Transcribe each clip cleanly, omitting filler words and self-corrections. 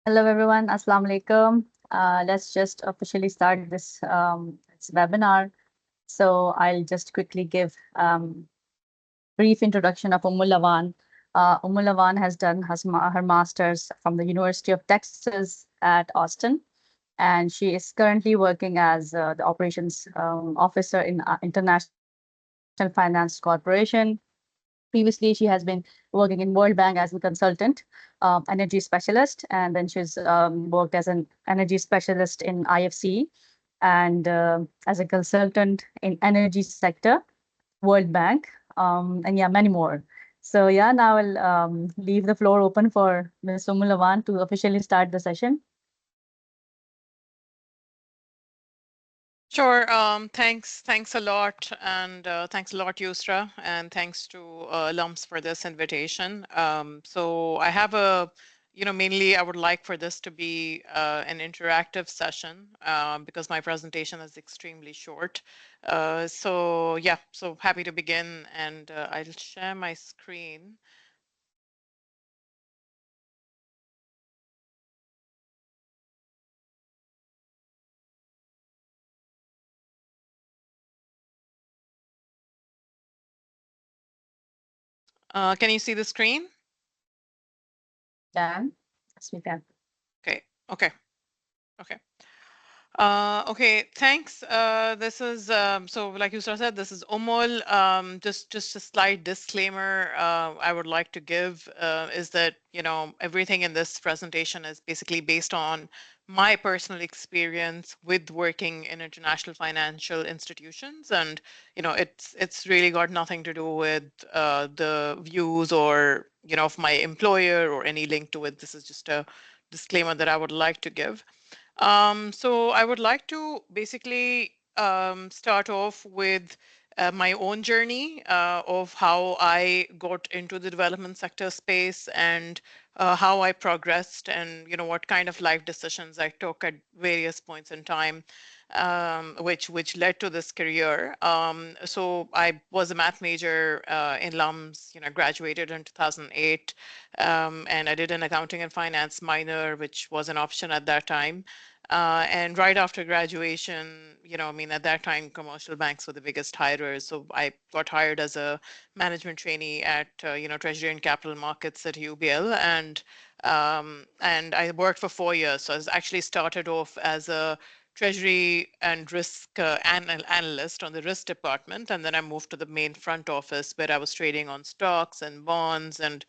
Hello, everyone. Assalamu alaikum. Let's just officially start this webinar. So I'll just quickly give brief introduction of Lawan. Lawan has done her master's from the University of Texas at Austin, and she is currently working as the operations officer in International Finance Corporation. Previously, she has been working in World Bank as a consultant, energy specialist, and then she's worked as an energy specialist in IFC and as a consultant in energy sector, World Bank, and yeah, many more. So yeah, now I'll leave the floor open for Ms. Lawan to officially start the session. Sure. Thanks a lot, and thanks a lot, Yusra, and thanks to LUMS for this invitation. So I have mainly I would like for this to be an interactive session because my presentation is extremely short. So yeah, so happy to begin, and I'll share my screen. Can you see the screen? Dan, yes, we can. Okay. Okay. Okay. Okay, thanks. This is so like you said, this is Omol. Just a slight disclaimer I would like to give is that everything in this presentation is basically based on my personal experience with working in international financial institutions, and it's really got nothing to do with the views or of my employer or any link to it. This is just a disclaimer that I would like to give. So I would like to basically start off with my own journey of how I got into the development sector space and how I progressed and what kind of life decisions I took at various points in time, which led to this career. So I was a math major in LUMS, graduated in 2008, and I did an accounting and finance minor, which was an option at that time. And right after graduation, at that time, commercial banks were the biggest hirers. So I got hired as a management trainee at, Treasury and Capital Markets at UBL. And I worked for 4 years. So I was actually started off as a treasury and risk analyst on the risk department. And then I moved to the main front office where I was trading on stocks and bonds. And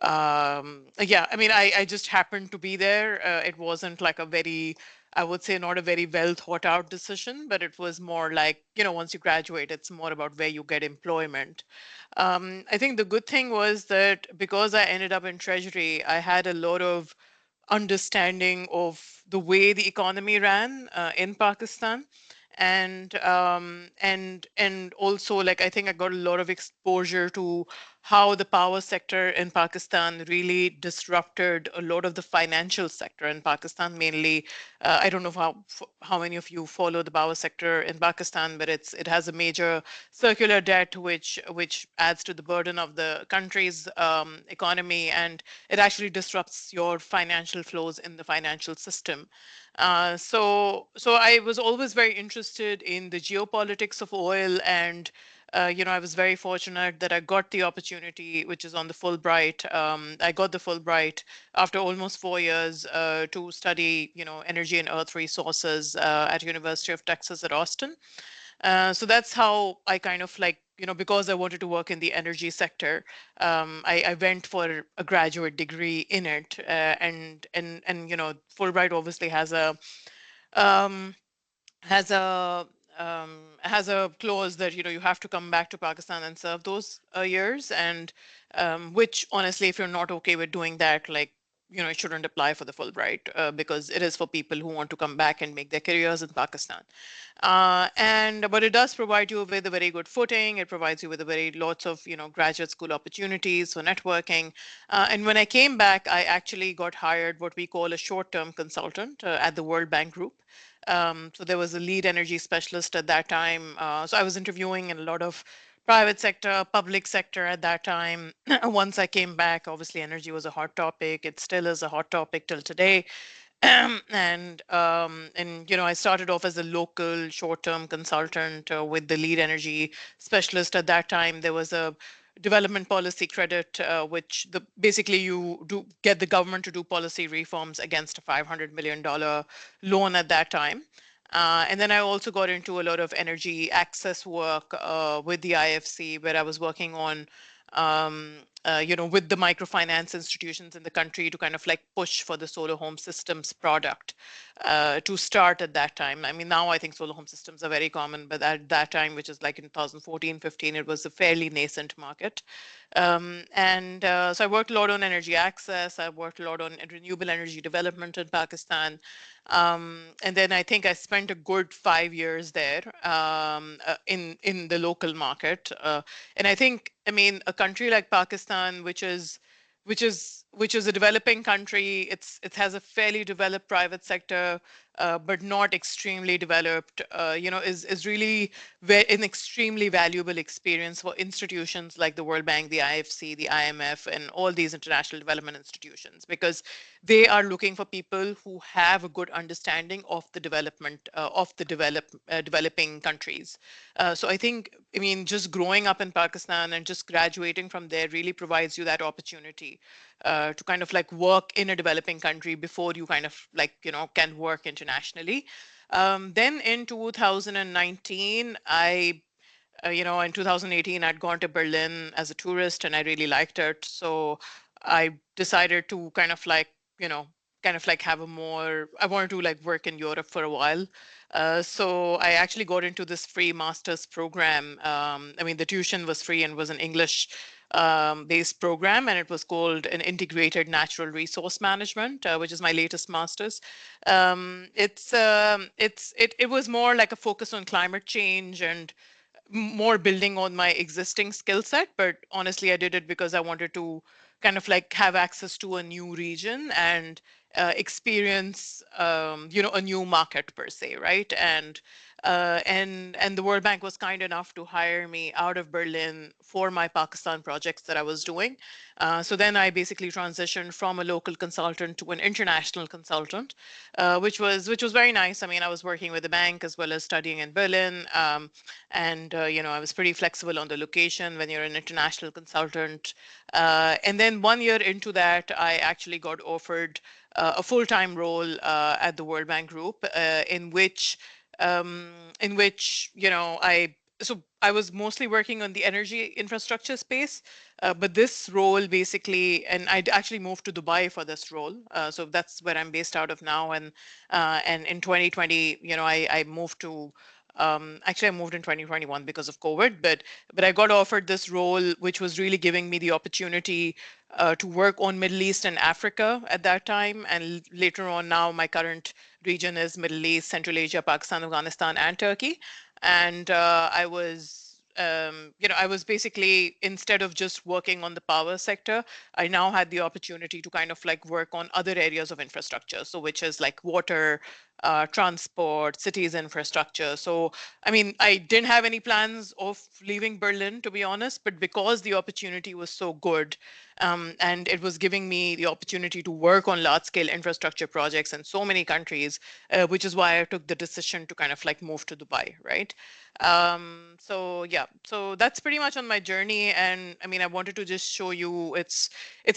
yeah, I just happened to be there. It wasn't like a very, I would say, not a very well thought out decision, but it was more like, once you graduate, it's more about where you get employment. I think the good thing was that because I ended up in Treasury, I had a lot of understanding of the way the economy ran in Pakistan. And also, like, I think I got a lot of exposure to how the power sector in Pakistan really disrupted a lot of the financial sector in Pakistan. Mainly, I don't know how many of you follow the power sector in Pakistan, but it has a major circular debt which adds to the burden of the country's economy, and it actually disrupts your financial flows in the financial system. So I was always very interested in the geopolitics of oil, and I was very fortunate that I got the opportunity, which is on the Fulbright. I got the Fulbright after almost 4 years to study, energy and earth resources at University of Texas at Austin. So that's how I kind of like, because I wanted to work in the energy sector, I went for a graduate degree in it. And Fulbright obviously um, has a has a clause that you have to come back to Pakistan and serve those years, and which honestly, if you're not okay with doing that, like it shouldn't apply for the Fulbright because it is for people who want to come back and make their careers in Pakistan. And but it does provide you with a very good footing. It provides you with a very lots of graduate school opportunities for networking. And when I came back, I actually got hired what we call a short-term consultant at the World Bank Group. So there was a lead energy specialist at that time. So I was interviewing in a lot of private sector, public sector at that time. Once I came back, obviously energy was a hot topic. It still is a hot topic till today. And you know, I started off as a local short-term consultant with the lead energy specialist at that time. There was a development policy credit, which basically you do get the government to do policy reforms against a $500 million loan at that time. And then I also got into a lot of energy access work with the IFC, where I was working on um, you know, with the microfinance institutions in the country to kind of like push for the solar home systems product to start at that time. I mean, now I think solar home systems are very common, but at that time, which is like in 2014, 15, it was a fairly nascent market. So I worked a lot on energy access. I worked a lot on renewable energy development in Pakistan. And then I think I spent a good 5 years there in the local market. And I think, I mean, a country like Pakistan, which is a developing country, it has a fairly developed private sector, but not extremely developed. You know, is really an extremely valuable experience for institutions like the World Bank, the IFC, the IMF, and all these international development institutions, because they are looking for people who have a good understanding of the development of the developing countries. So I think, I mean, just growing up in Pakistan and just graduating from there really provides you that opportunity to kind of like work in a developing country before you kind of like, you know, can work internationally. Then in 2019, you know, in 2018, I'd gone to Berlin as a tourist and I really liked it. So I decided to kind of like, you know, kind of like have a more, I wanted to like work in Europe for a while. So I actually got into this free master's program. I mean, the tuition was free and was an English based program, and it was called an integrated natural resource management, which is my latest master's. It was more like a focus on climate change and more building on my existing skill set, but honestly, I did it because I wanted to kind of like have access to a new region and experience, you know, a new market per se, right? And the World Bank was kind enough to hire me out of Berlin for my Pakistan projects that I was doing. So then I basically transitioned from a local consultant to an international consultant, which was very nice. I mean, I was working with the bank as well as studying in Berlin. And you know, I was pretty flexible on the location when you're an international consultant. And then 1 year into that, I actually got offered a full-time role at the World Bank Group, um, in which you know I was mostly working on the energy infrastructure space, but this role basically, and I actually moved to Dubai for this role, so that's where I'm based out of now. And in 2020, you know, I moved to actually I moved in 2021 because of COVID, but I got offered this role, which was really giving me the opportunity to work on Middle East and Africa at that time, and later on now my current region is Middle East, Central Asia, Pakistan, Afghanistan, and Turkey. And you know, I was basically, instead of just working on the power sector, I now had the opportunity to kind of like work on other areas of infrastructure. So which is like water, transport, cities infrastructure. So, I mean, I didn't have any plans of leaving Berlin, to be honest, but because the opportunity was so good, and it was giving me the opportunity to work on large scale infrastructure projects in so many countries, which is why I took the decision to kind of like move to Dubai, right? So yeah, so that's pretty much on my journey. And I mean, I wanted to just show you it's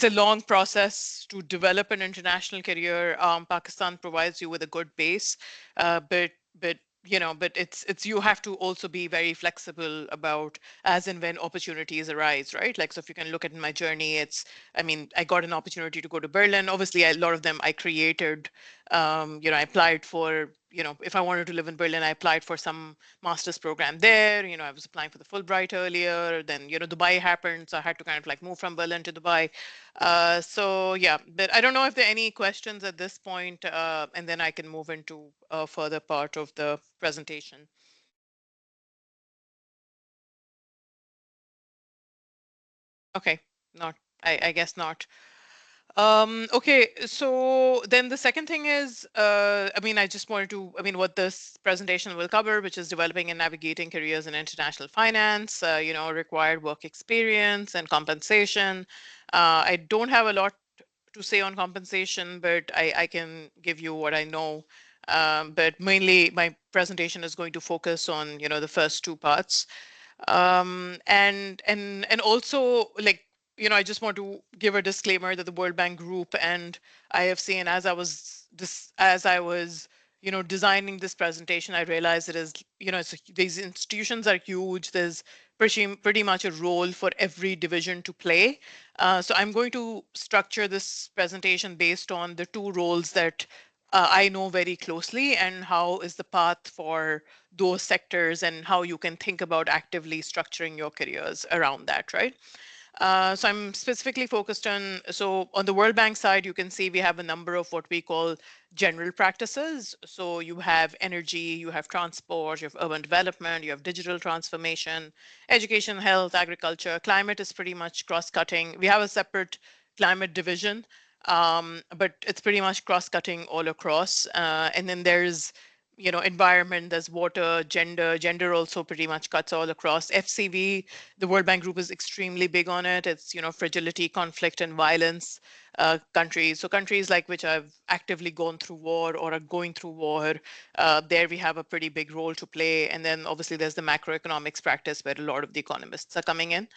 a long process to develop an international career. Pakistan provides you with a good base, but you know, but it's you have to also be very flexible about as and when opportunities arise, right? Like, so if you can look at my journey, I mean, I got an opportunity to go to Berlin. Obviously, a lot of them I created. You know, I applied for, you know, if I wanted to live in Berlin, I applied for some master's program there. You know, I was applying for the Fulbright earlier. Then, you know, Dubai happened, so I had to kind of like move from Berlin to Dubai. So yeah, but I don't know if there are any questions at this point, and then I can move into a further part of the presentation. Okay, not, I guess not. Okay, so then the second thing is, I just wanted to, what this presentation will cover, which is developing and navigating careers in international finance, required work experience and compensation. I don't have a lot to say on compensation, but I can give you what I know. But mainly my presentation is going to focus on, the first two parts. And also, like, I just want to give a disclaimer that the World Bank Group and IFC, and as I was designing this presentation, I realized it is, these institutions are huge. There's pretty much a role for every division to play. So I'm going to structure this presentation based on the two roles that I know very closely, and how is the path for those sectors, and how you can think about actively structuring your careers around that, right? So I'm specifically focused on, so on the World Bank side, you can see we have a number of what we call general practices. So you have energy, you have transport, you have urban development, you have digital transformation, education, health, agriculture. Climate is pretty much cross-cutting. We have a separate climate division, but it's pretty much cross-cutting all across. And then there's environment, there's water, gender also pretty much cuts all across. FCV, the World Bank Group is extremely big on it. It's, fragility, conflict, and violence countries. So countries like which have actively gone through war or are going through war, there we have a pretty big role to play. And then obviously there's the macroeconomics practice where a lot of the economists are coming in.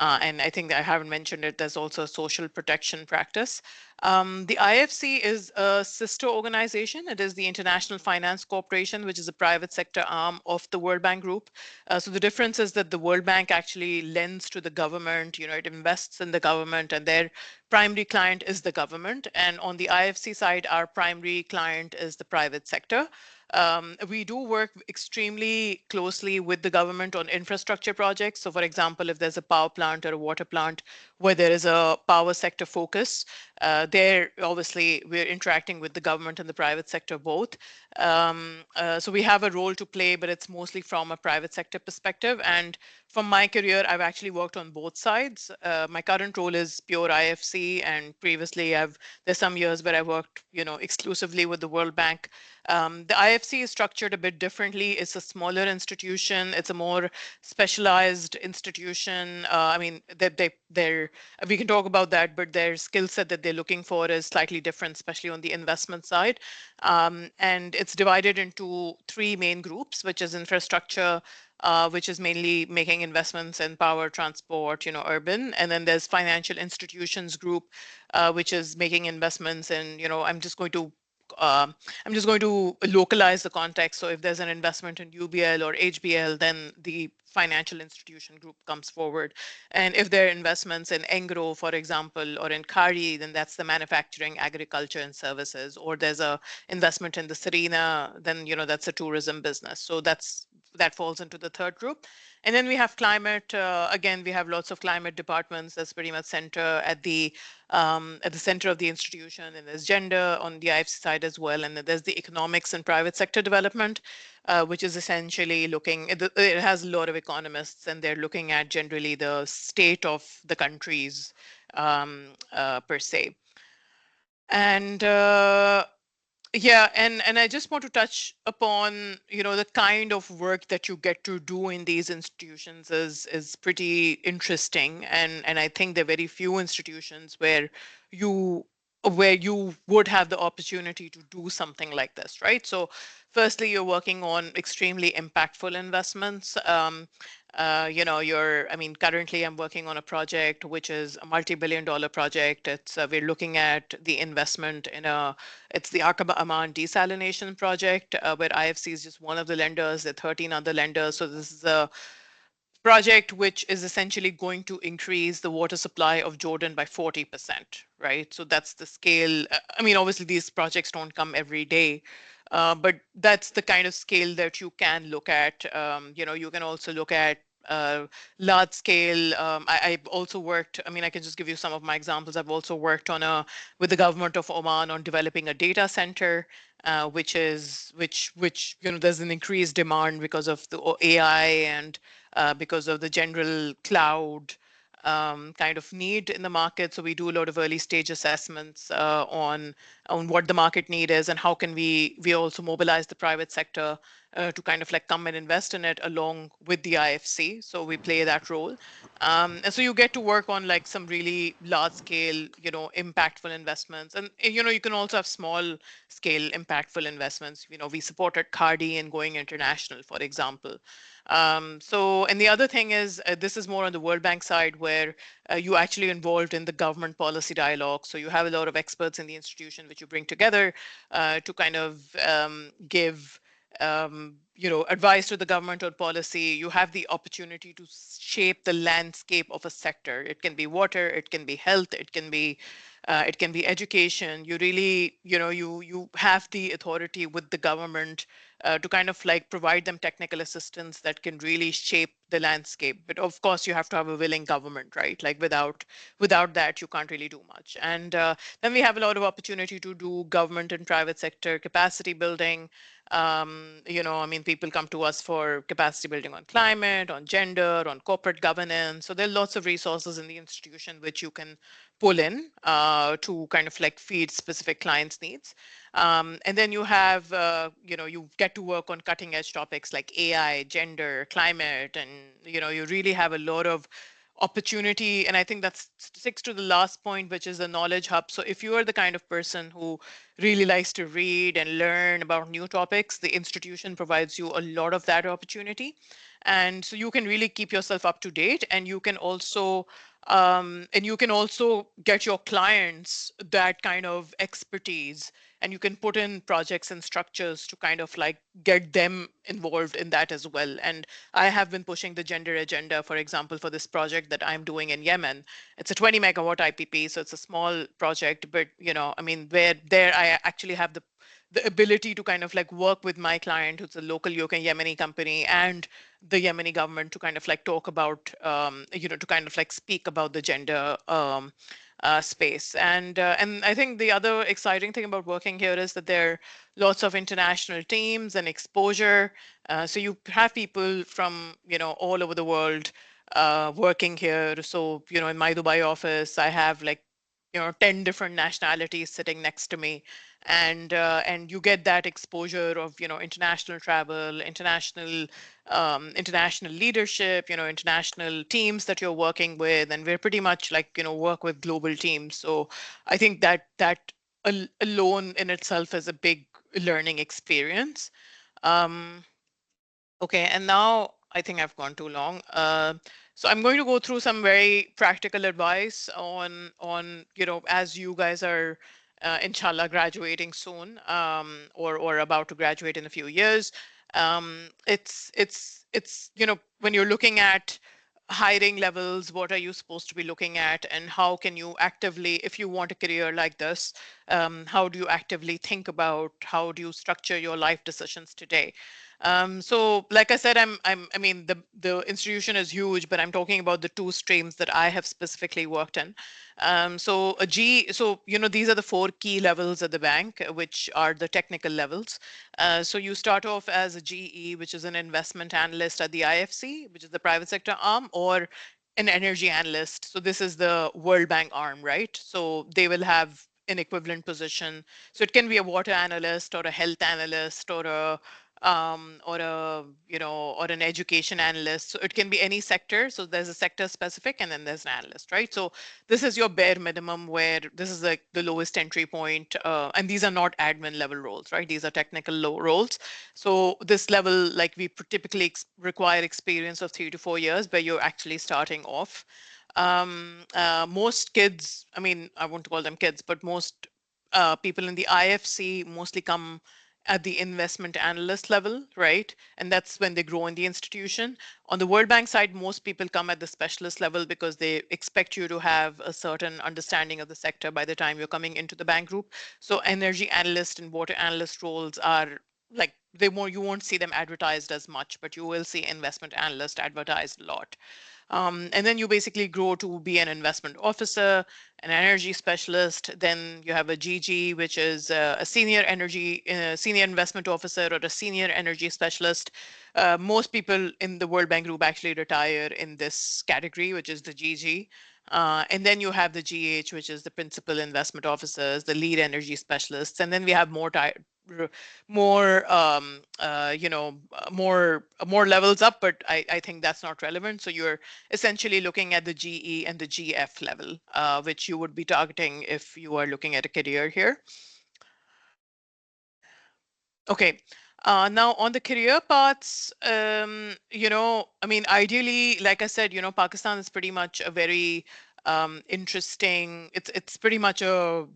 And I think that I haven't mentioned it, there's also a social protection practice. The IFC is a sister organization. It is the International Finance Corporation, which is a private sector arm of the World Bank Group. So the difference is that the World Bank actually lends to the government, it invests in the government, and their primary client is the government. And on the IFC side, our primary client is the private sector. We do work extremely closely with the government on infrastructure projects. So for example, if there's a power plant or a water plant where there is a power sector focus, there obviously we're interacting with the government and the private sector both. So we have a role to play, but it's mostly from a private sector perspective. And from my career, I've actually worked on both sides. My current role is pure IFC, and previously there's some years where I worked, exclusively with the World Bank. The IFC is structured a bit differently. It's a smaller institution. It's a more specialized institution. They're we can talk about that, but their skill set that they're looking for is slightly different, especially on the investment side. And it's divided into three main groups, which is infrastructure, which is mainly making investments in power, transport, urban. And then there's financial institutions group, which is making investments in, um, I'm just going to localize the context. So if there's an investment in UBL or HBL, then the financial institution group comes forward. And if there are investments in Engro, for example, or in Kari, then that's the manufacturing, agriculture, and services. Or there's a investment in the Serena, then that's a tourism business. So that falls into the third group. And then we have climate. Again, we have lots of climate departments. That's pretty much at the center of the institution. And there's gender on the IFC side as well. And then there's the economics and private sector development, which is essentially it has a lot of economists, and they're looking at generally the state of the countries, per se. And yeah, and I just want to touch upon, the kind of work that you get to do in these institutions is pretty interesting. And I think there are very few institutions you where you would have the opportunity to do something like this, right? So firstly, you're working on extremely impactful investments. Currently I'm working on a project which is a multi-billion-dollar project. We're looking at the investment it's the Aqaba Aman desalination project, where IFC is just one of the lenders. There are 13 other lenders. So this is a project which is essentially going to increase the water supply of Jordan by 40%, right? So that's the scale. Obviously these projects don't come every day, but that's the kind of scale that you can look at. You can also look at large scale. I've also worked, I can just give you some of my examples. I've also worked with the government of Oman on developing a data center, which there's an increased demand because of the AI and because of the general cloud kind of need in the market. So we do a lot of early stage assessments on what the market need is and how can we also mobilize the private sector to kind of like come and invest in it along with the IFC. So we play that role. And so you get to work on like some really large scale, impactful investments. And, you can also have small scale impactful investments. We supported Cardi in going international, for example. And the other thing is, this is more on the World Bank side where you actually involved in the government policy dialogue. So you have a lot of experts in the institution which you bring together to kind of give advice to the government on policy. You have the opportunity to shape the landscape of a sector. It can be water, it can be health, it can be education. You really, you have the authority with the government to kind of like provide them technical assistance that can really shape the landscape. But of course, you have to have a willing government, right? Like without that, you can't really do much. And then we have a lot of opportunity to do government and private sector capacity building. I mean, people come to us for capacity building on climate, on gender, on corporate governance. So there are lots of resources in the institution which you can pull in to kind of like feed specific clients' needs. And then you have, you get to work on cutting edge topics like AI, gender, climate, and, you really have a lot of opportunity. And I think that's sticks to the last point, which is the knowledge hub. So if you are the kind of person who really likes to read and learn about new topics, the institution provides you a lot of that opportunity. And so you can really keep yourself up to date, and you can also get your clients that kind of expertise, and you can put in projects and structures to kind of like get them involved in that as well. And I have been pushing the gender agenda, for example, for this project that I'm doing in Yemen. It's a 20 megawatt IPP, so it's a small project, but I mean, where there I actually have the ability to kind of like work with my client, who's a local Yemeni company, and the Yemeni government to kind of like talk about, to kind of like speak about the gender space. And I think the other exciting thing about working here is that there are lots of international teams and exposure. So you have people from all over the world working here. So in my Dubai office, I have like 10 different nationalities sitting next to me, and you get that exposure of international travel, international leadership, international teams that you're working with, and we're pretty much like work with global teams. So I think that alone in itself is a big learning experience. um, Okay, and now I think I've gone too long. So I'm going to go through some very practical advice on as you guys are inshallah graduating soon, or about to graduate in a few years. It's when you're looking at hiring levels, what are you supposed to be looking at, and how can you actively, if you want a career like this, how do you actively think about how do you structure your life decisions today? So like I said, I mean, the institution is huge, but I'm talking about the two streams that I have specifically worked in. So these are the four key levels at the bank, which are the technical levels. So you start off as a GE, which is an investment analyst at the IFC, which is the private sector arm, or an energy analyst. So this is the World Bank arm, right? So they will have an equivalent position. So it can be a water analyst or a health analyst or an education analyst. So it can be any sector. So there's a sector specific, and then there's an analyst, right? So this is your bare minimum, where this is like the lowest entry point. And these are not admin level roles, right? These are technical low roles. So this level, like we typically require experience of 3 to 4 years where you're actually starting off. Most kids, I mean, I won't call them kids, but most people in the IFC mostly come at the investment analyst level, right? And that's when they grow in the institution. On the World Bank side, most people come at the specialist level because they expect you to have a certain understanding of the sector by the time you're coming into the bank group. So energy analyst and water analyst roles are like you won't see them advertised as much, but you will see investment analyst advertised a lot. And then you basically grow to be an investment officer, an energy specialist. Then you have a GG, which is a senior investment officer or a senior energy specialist. Most people in the World Bank Group actually retire in this category, which is the GG. And then you have the GH, which is the principal investment officers, the lead energy specialists, and then we have more more levels up, but I think that's not relevant. So you're essentially looking at the GE and the GF level, which you would be targeting if you are looking at a career here. Okay. Now on the career paths, I mean, ideally, like I said, Pakistan is pretty much a very interesting. It's pretty much an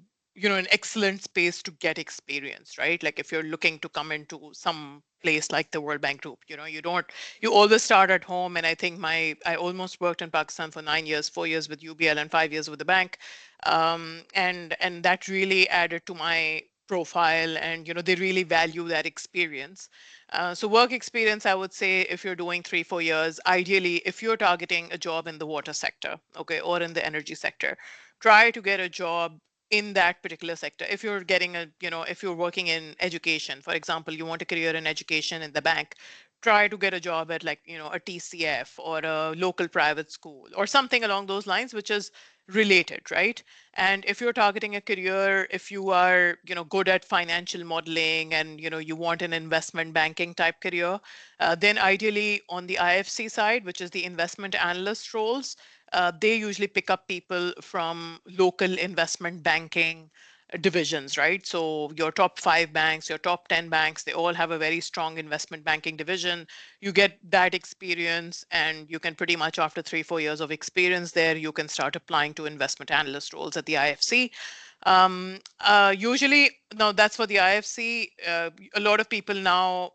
excellent space to get experience, right? Like if you're looking to come into some place like the World Bank Group, you always start at home. And I think I almost worked in Pakistan for 9 years, 4 years with UBL and 5 years with the bank, and that really added to my profile, and they really value that experience. So work experience, I would say, if you're doing 3-4 years, ideally if you're targeting a job in the water sector, okay, or in the energy sector, try to get a job in that particular sector. If you're getting if you're working in education, for example, you want a career in education in the bank, try to get a job at like a TCF or a local private school or something along those lines, which is related, right? And if you're targeting a career, if you are good at financial modeling and you want an investment banking type career, then ideally on the IFC side, which is the investment analyst roles, they usually pick up people from local investment banking divisions, right? So your top 5 banks, your top 10 banks, they all have a very strong investment banking division. You get that experience, and you can pretty much, after 3-4 years of experience there, you can start applying to investment analyst roles at the IFC. Usually, now that's for the IFC. A lot of people now,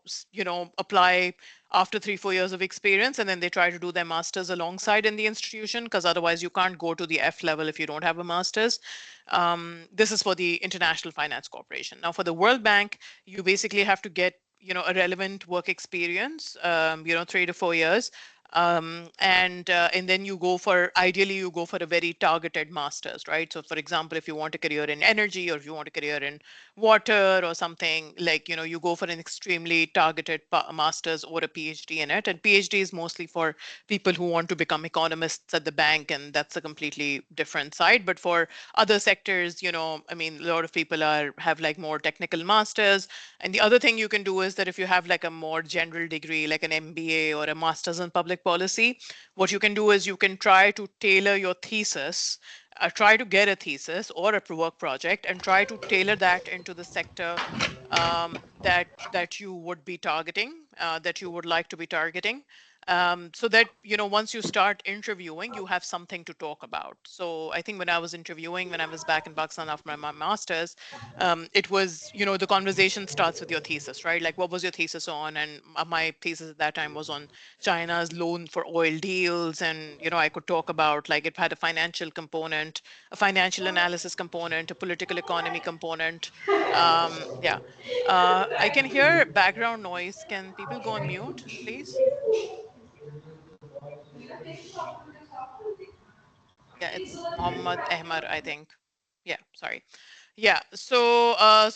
apply after 3-4 years of experience, and then they try to do their masters alongside in the institution, because otherwise you can't go to the F level if you don't have a master's. This is for the International Finance Corporation. Now, for the World Bank, you basically have to get a relevant work experience, 3 to 4 years, and then ideally you go for a very targeted master's, right? So for example, if you want a career in energy, or if you want a career in water or something, like you go for an extremely targeted master's or a PhD in it. And PhD is mostly for people who want to become economists at the bank, and that's a completely different side. But for other sectors, I mean, a lot of people have like more technical masters. And the other thing you can do is that if you have like a more general degree, like an MBA or a master's in public policy, what you can do is you can try to tailor your thesis, try to get a thesis or a work project, and try to tailor that into the sector that you would be targeting, that you would like to be targeting, so that once you start interviewing, you have something to talk about. So I think when I was interviewing, when I was back in Pakistan after my master's, it was, the conversation starts with your thesis, right? Like, what was your thesis on? And my thesis at that time was on China's loan for oil deals. And, I could talk about, like, it had a financial component, a financial analysis component, a political economy component. Yeah. I can hear background noise. Can people go on mute, please? Yeah, it's Muhammad Ahmar, I think. Yeah, sorry. Yeah, so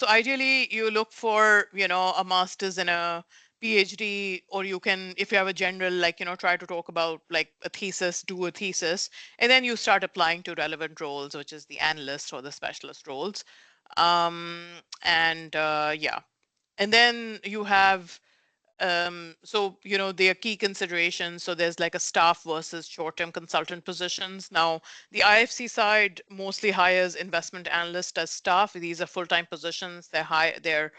ideally you look for, a master's and a PhD, or you can, if you have a general, like, try to talk about like a thesis, do a thesis, and then you start applying to relevant roles, which is the analyst or the specialist roles. And yeah, and then you have so there are key considerations. So there's like a staff versus short-term consultant positions. Now the IFC side mostly hires investment analysts as staff. These are full-time positions. They're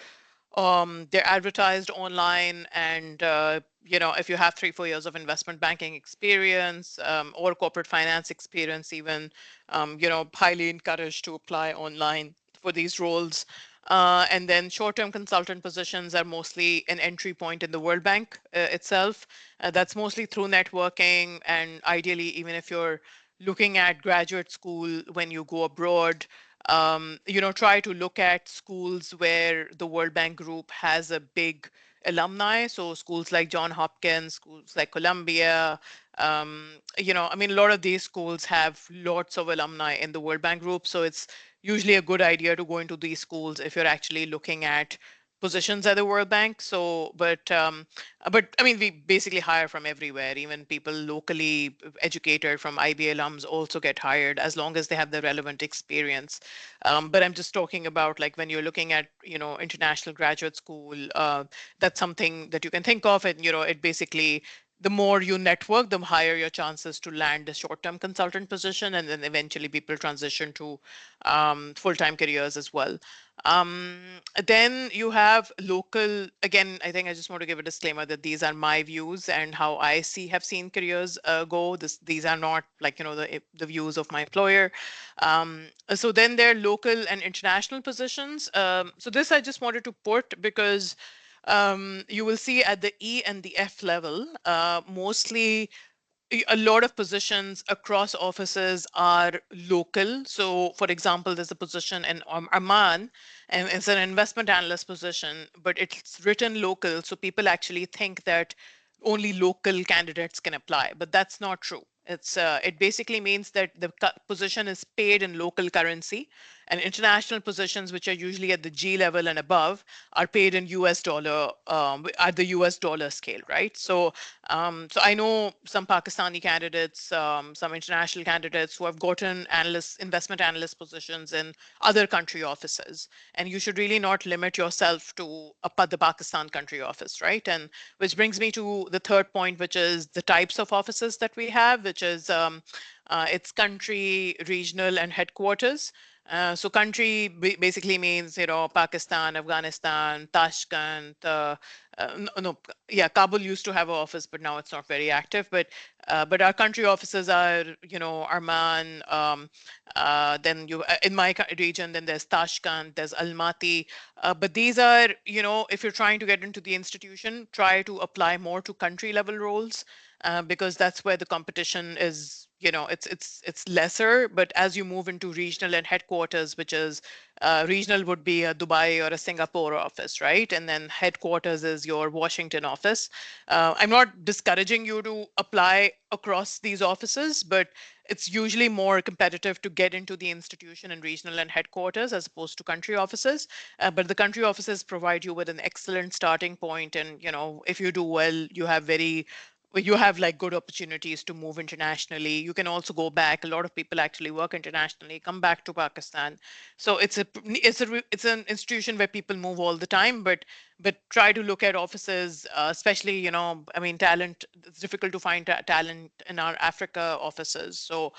advertised online, and if you have 3-4 years of investment banking experience, or corporate finance experience even, highly encouraged to apply online for these roles. And then short-term consultant positions are mostly an entry point in the World Bank itself. That's mostly through networking, and ideally, even if you're looking at graduate school when you go abroad, try to look at schools where the World Bank Group has a big alumni. So schools like John Hopkins, schools like Columbia, I mean, a lot of these schools have lots of alumni in the World Bank group. So it's usually a good idea to go into these schools if you're actually looking at positions at the World Bank. So, but I mean, we basically hire from everywhere. Even people locally educated from IB alums also get hired as long as they have the relevant experience. But I'm just talking about like when you're looking at, international graduate school, that's something that you can think of. And, it basically, the more you network, the higher your chances to land a short-term consultant position, and then eventually people transition to full-time careers as well. Um, then you have local, again, I think I just want to give a disclaimer that these are my views and how I have seen careers go. These are not like, the views of my employer. So then there are local and international positions. So this I just wanted to put because you will see at the E and the F level, mostly a lot of positions across offices are local. So, for example, there's a position in Amman, and it's an investment analyst position, but it's written local. So people actually think that only local candidates can apply, but that's not true. It basically means that the position is paid in local currency, and international positions, which are usually at the G level and above, are paid in US dollar, at the US dollar scale, right? So I know some Pakistani candidates, some international candidates who have gotten investment analyst positions in other country offices. And you should really not limit yourself to the Pakistan country office, right? And which brings me to the third point, which is the types of offices that we have, which is it's country, regional, and headquarters. So country basically means, Pakistan, Afghanistan, Tashkent, no, yeah, Kabul used to have an office, but now it's not very active. But our country offices are, Arman. Then in my region, then there's Tashkent, there's Almaty. But these are, if you're trying to get into the institution, try to apply more to country level roles, because that's where the competition is. It's lesser. But as you move into regional and headquarters, which is regional would be a Dubai or a Singapore office, right? And then headquarters is your Washington office. I'm not discouraging you to apply across these offices, but it's usually more competitive to get into the institution in regional and headquarters as opposed to country offices. But the country offices provide you with an excellent starting point, and if you do well, you have like good opportunities to move internationally. You can also go back. A lot of people actually work internationally, come back to Pakistan. So it's an institution where people move all the time, but try to look at offices, especially, I mean, talent. It's difficult to find talent in our Africa offices. So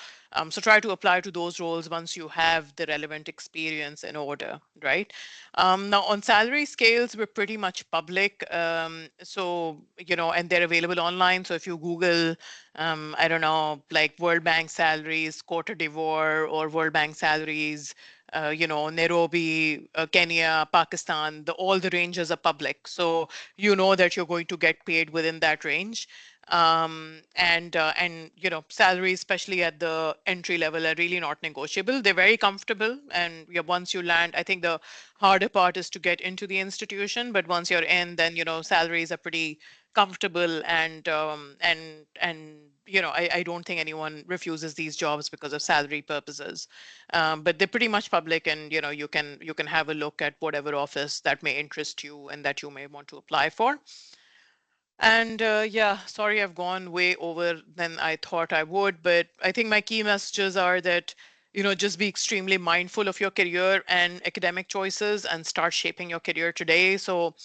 try to apply to those roles once you have the relevant experience in order, right? Now on salary scales, we're pretty much public. And they're available online. So if you Google, I don't know, like World Bank salaries, Cote d'Ivoire, or World Bank salaries, Nairobi, Kenya, Pakistan, all the ranges are public. So you know that you're going to get paid within that range. And salaries, especially at the entry level, are really not negotiable. They're very comfortable, and once you land, I think the harder part is to get into the institution. But once you're in, then salaries are pretty comfortable, and I don't think anyone refuses these jobs because of salary purposes. But they're pretty much public, and you can have a look at whatever office that may interest you and that you may want to apply for. And yeah, sorry, I've gone way over than I thought I would, but I think my key messages are that, just be extremely mindful of your career and academic choices and start shaping your career today. So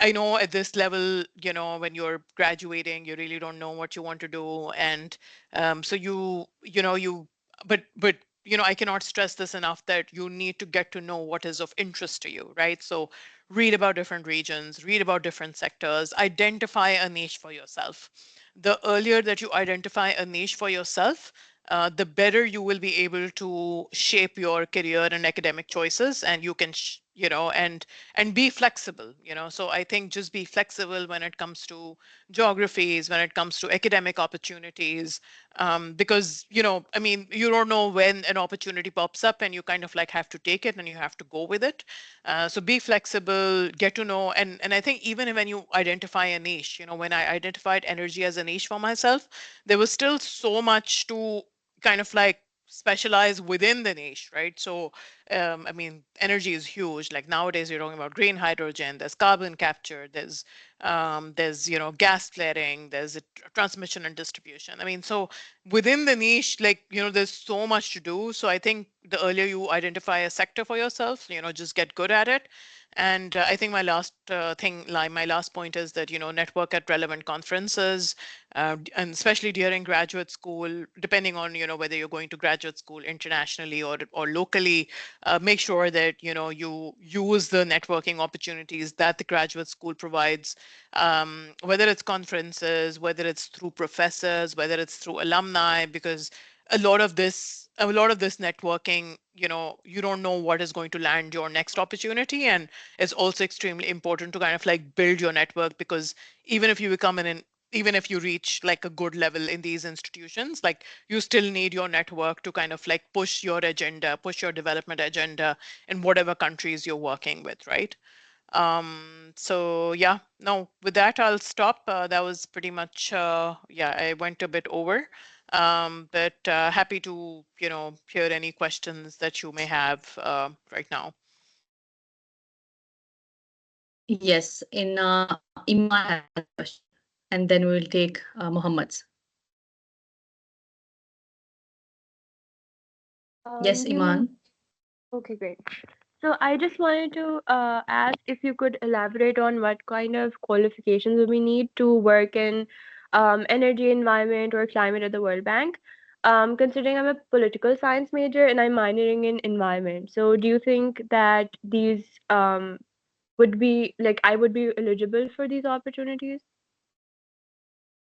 I know at this level, when you're graduating, you really don't know what you want to do. And so but I cannot stress this enough that you need to get to know what is of interest to you, right? So read about different regions, read about different sectors, identify a niche for yourself. The earlier that you identify a niche for yourself, the better you will be able to shape your career and academic choices, and you can and be flexible. So I think just be flexible when it comes to geographies, when it comes to academic opportunities, because I mean, you don't know when an opportunity pops up, and you kind of like have to take it and you have to go with it. So be flexible, get to know, and I think even when you identify a niche, when I identified energy as a niche for myself, there was still so much to kind of like specialize within the niche, right? So I mean, energy is huge. Like nowadays, you're talking about green hydrogen. There's carbon capture. There's gas flaring. There's transmission and distribution. I mean, so within the niche, like there's so much to do. So I think the earlier you identify a sector for yourself, just get good at it. And I think my last my last point is that network at relevant conferences, and especially during graduate school, depending on whether you're going to graduate school internationally or locally, make sure that you use the networking opportunities that the graduate school provides, whether it's conferences, whether it's through professors, whether it's through alumni, because a lot of this networking, you don't know what is going to land your next opportunity, and it's also extremely important to kind of like build your network, because even if you become even if you reach like a good level in these institutions, like you still need your network to kind of like push your agenda, push your development agenda in whatever countries you're working with, right? So yeah, no, with that, I'll stop. That was pretty much, yeah, I went a bit over, but happy to, hear any questions that you may have right now. Yes, Iman has a question, and then we'll take Muhammad's. Yes, Do you? Iman. Okay, great. So I just wanted to ask if you could elaborate on what kind of qualifications we need to work in energy, environment, or climate at the World Bank. Considering I'm a political science major and I'm minoring in environment, so do you think that these would be like I would be eligible for these opportunities?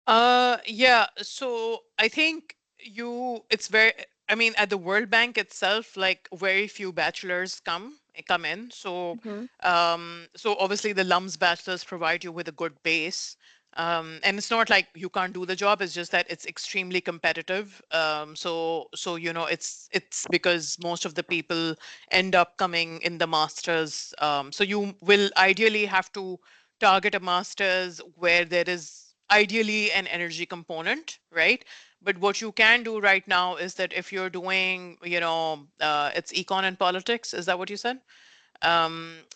Yeah, so I think it's very, I mean, at the World Bank itself, like very few bachelors come in. So, Mm-hmm. so obviously the LUMS bachelors provide you with a good base. And it's not like you can't do the job, it's just that it's extremely competitive. So it's because most of the people end up coming in the masters. So you will ideally have to target a master's where there is ideally an energy component, right? But what you can do right now is that if you're doing, it's econ and politics, is that what you said?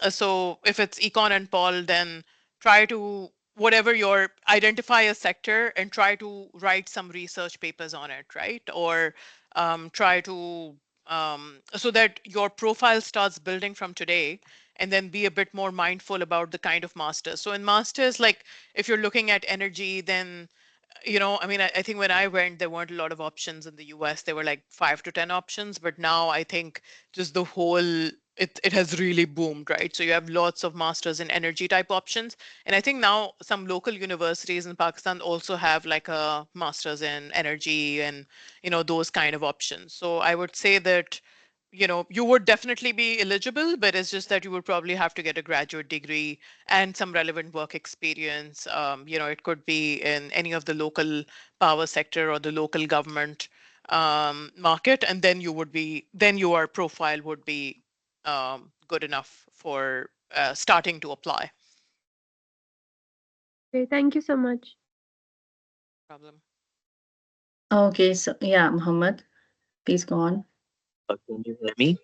So if it's econ and pol, then try to, whatever your, identify a sector and try to write some research papers on it, right? Or try to, so that your profile starts building from today, and then be a bit more mindful about the kind of masters. So in masters, like if you're looking at energy, then I mean, I think when I went, there weren't a lot of options in the US. There were like 5 to 10 options, but now I think just the whole, it has really boomed, right? So you have lots of masters in energy type options. And I think now some local universities in Pakistan also have like a masters in energy and, those kind of options. So I would say that, you would definitely be eligible, but it's just that you would probably have to get a graduate degree and some relevant work experience. It could be in any of the local power sector or the local government market, and then then your profile would be good enough for starting to apply. Okay, thank you so much. Problem. Okay, so yeah, Muhammad, please go on. Can you hear me?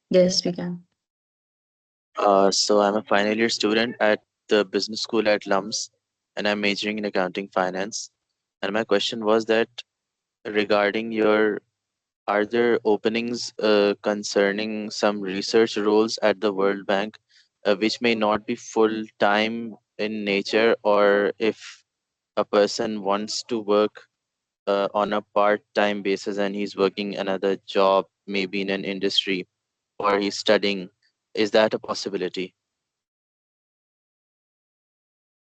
Yes, we can. So I'm a final year student at the business school at LUMS, and I'm majoring in accounting finance. And my question was that regarding are there openings concerning some research roles at the World Bank, which may not be full time in nature, or if a person wants to work on a part time basis and he's working another job, maybe in an industry, or he's studying, is that a possibility?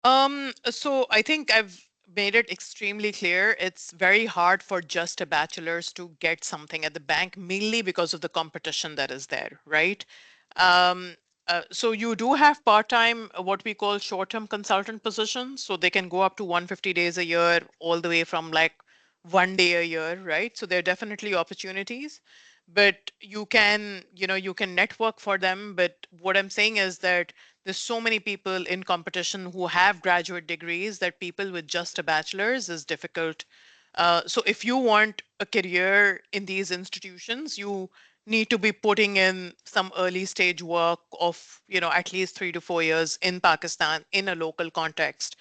So I think I've made it extremely clear. It's very hard for just a bachelor's to get something at the bank, mainly because of the competition that is there, right? So you do have part-time, what we call short-term consultant positions. So they can go up to 150 days a year, all the way from like 1 day a year, right? So there are definitely opportunities, but you can network for them. But what I'm saying is that there's so many people in competition who have graduate degrees that people with just a bachelor's is difficult. So if you want a career in these institutions, you need to be putting in some early stage work of at least 3 to 4 years in Pakistan in a local context,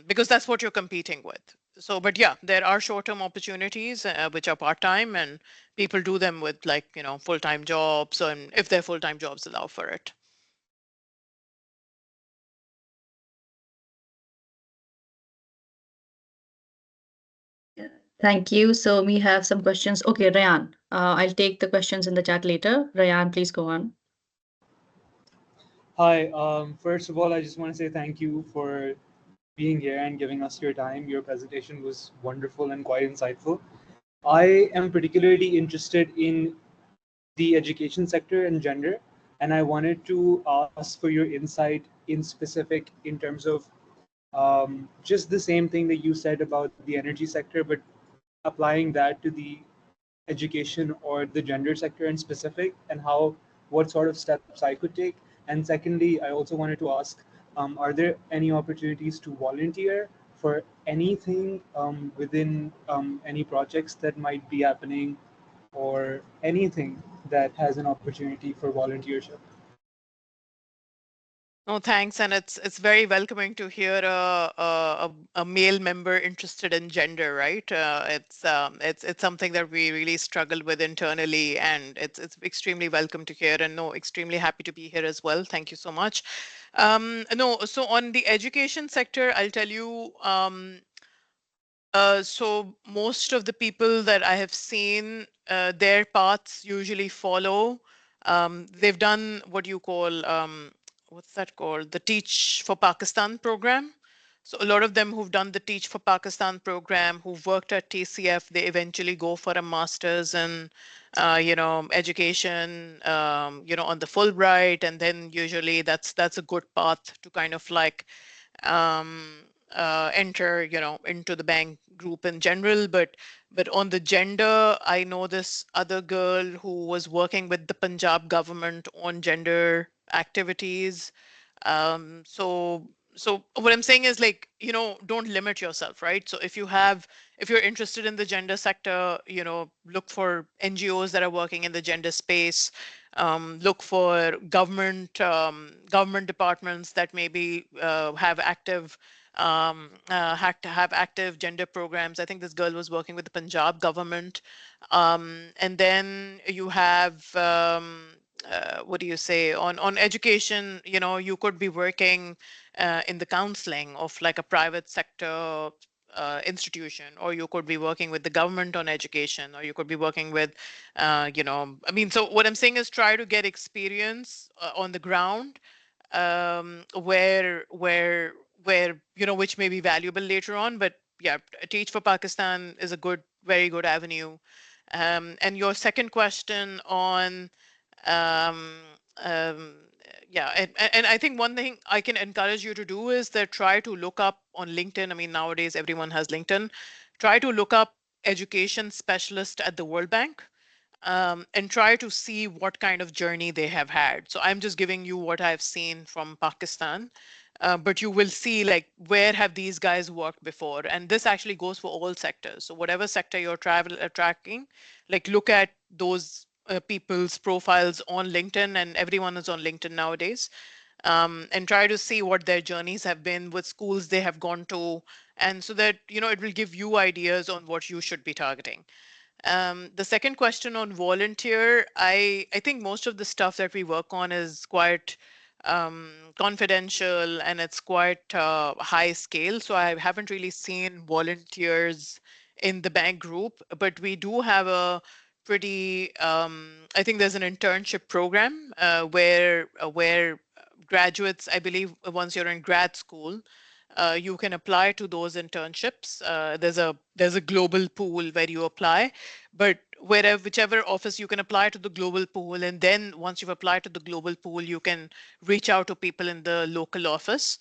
because that's what you're competing with. So, but yeah, there are short-term opportunities which are part-time, and people do them with like full-time jobs, and if their full-time jobs allow for it. Thank you. So we have some questions. Okay, Rayan, I'll take the questions in the chat later. Rayan, please go on. Hi. First of all, I just want to say thank you for being here and giving us your time. Your presentation was wonderful and quite insightful. I am particularly interested in the education sector and gender, and I wanted to ask for your insight in specific in terms of just the same thing that you said about the energy sector, but applying that to the education or the gender sector in specific, and what sort of steps I could take. And secondly, I also wanted to ask, are there any opportunities to volunteer for anything within any projects that might be happening, or anything that has an opportunity for volunteership? No, thanks, and it's very welcoming to hear a male member interested in gender, right? It's something that we really struggle with internally, and it's extremely welcome to hear, and no, extremely happy to be here as well. Thank you so much. No, so on the education sector, I'll tell you. So most of the people that I have seen, their paths usually follow. They've done what you call, what's that called? The Teach for Pakistan program. So a lot of them who've done the Teach for Pakistan program, who've worked at TCF, they eventually go for a master's in, education, on the Fulbright, and then usually that's a good path to kind of like um, enter, into the bank group in general. But on the gender, I know this other girl who was working with the Punjab government on gender activities. So what I'm saying is like, don't limit yourself, right? So if you're interested in the gender sector, look for NGOs that are working in the gender space. Look for government departments that maybe have active gender programs. I think this girl was working with the Punjab government. And then you have what do you say on education? You could be working in the counseling of like a private sector institution, or you could be working with the government on education, or you could be working with, I mean, so what I'm saying is try to get experience on the ground, where which may be valuable later on. But yeah, Teach for Pakistan is a very good avenue. And your second question on um, um, yeah, and I think one thing I can encourage you to do is that try to look up on LinkedIn. I mean, nowadays everyone has LinkedIn. Try to look up education specialist at the World Bank, and try to see what kind of journey they have had. So I'm just giving you what I've seen from Pakistan, but you will see like where have these guys worked before, and this actually goes for all sectors. So whatever sector you're tracking, like look at those people's profiles on LinkedIn, and everyone is on LinkedIn nowadays. And try to see what their journeys have been, what schools they have gone to, and so that it will give you ideas on what you should be targeting. The second question on volunteer, I think most of the stuff that we work on is quite confidential, and it's quite high scale. So I haven't really seen volunteers in the bank group, but we do have a pretty, I think there's an internship program where graduates, I believe once you're in grad school, you can apply to those internships. There's a global pool where you apply, but whichever office you can apply to the global pool, and then once you've applied to the global pool, you can reach out to people in the local office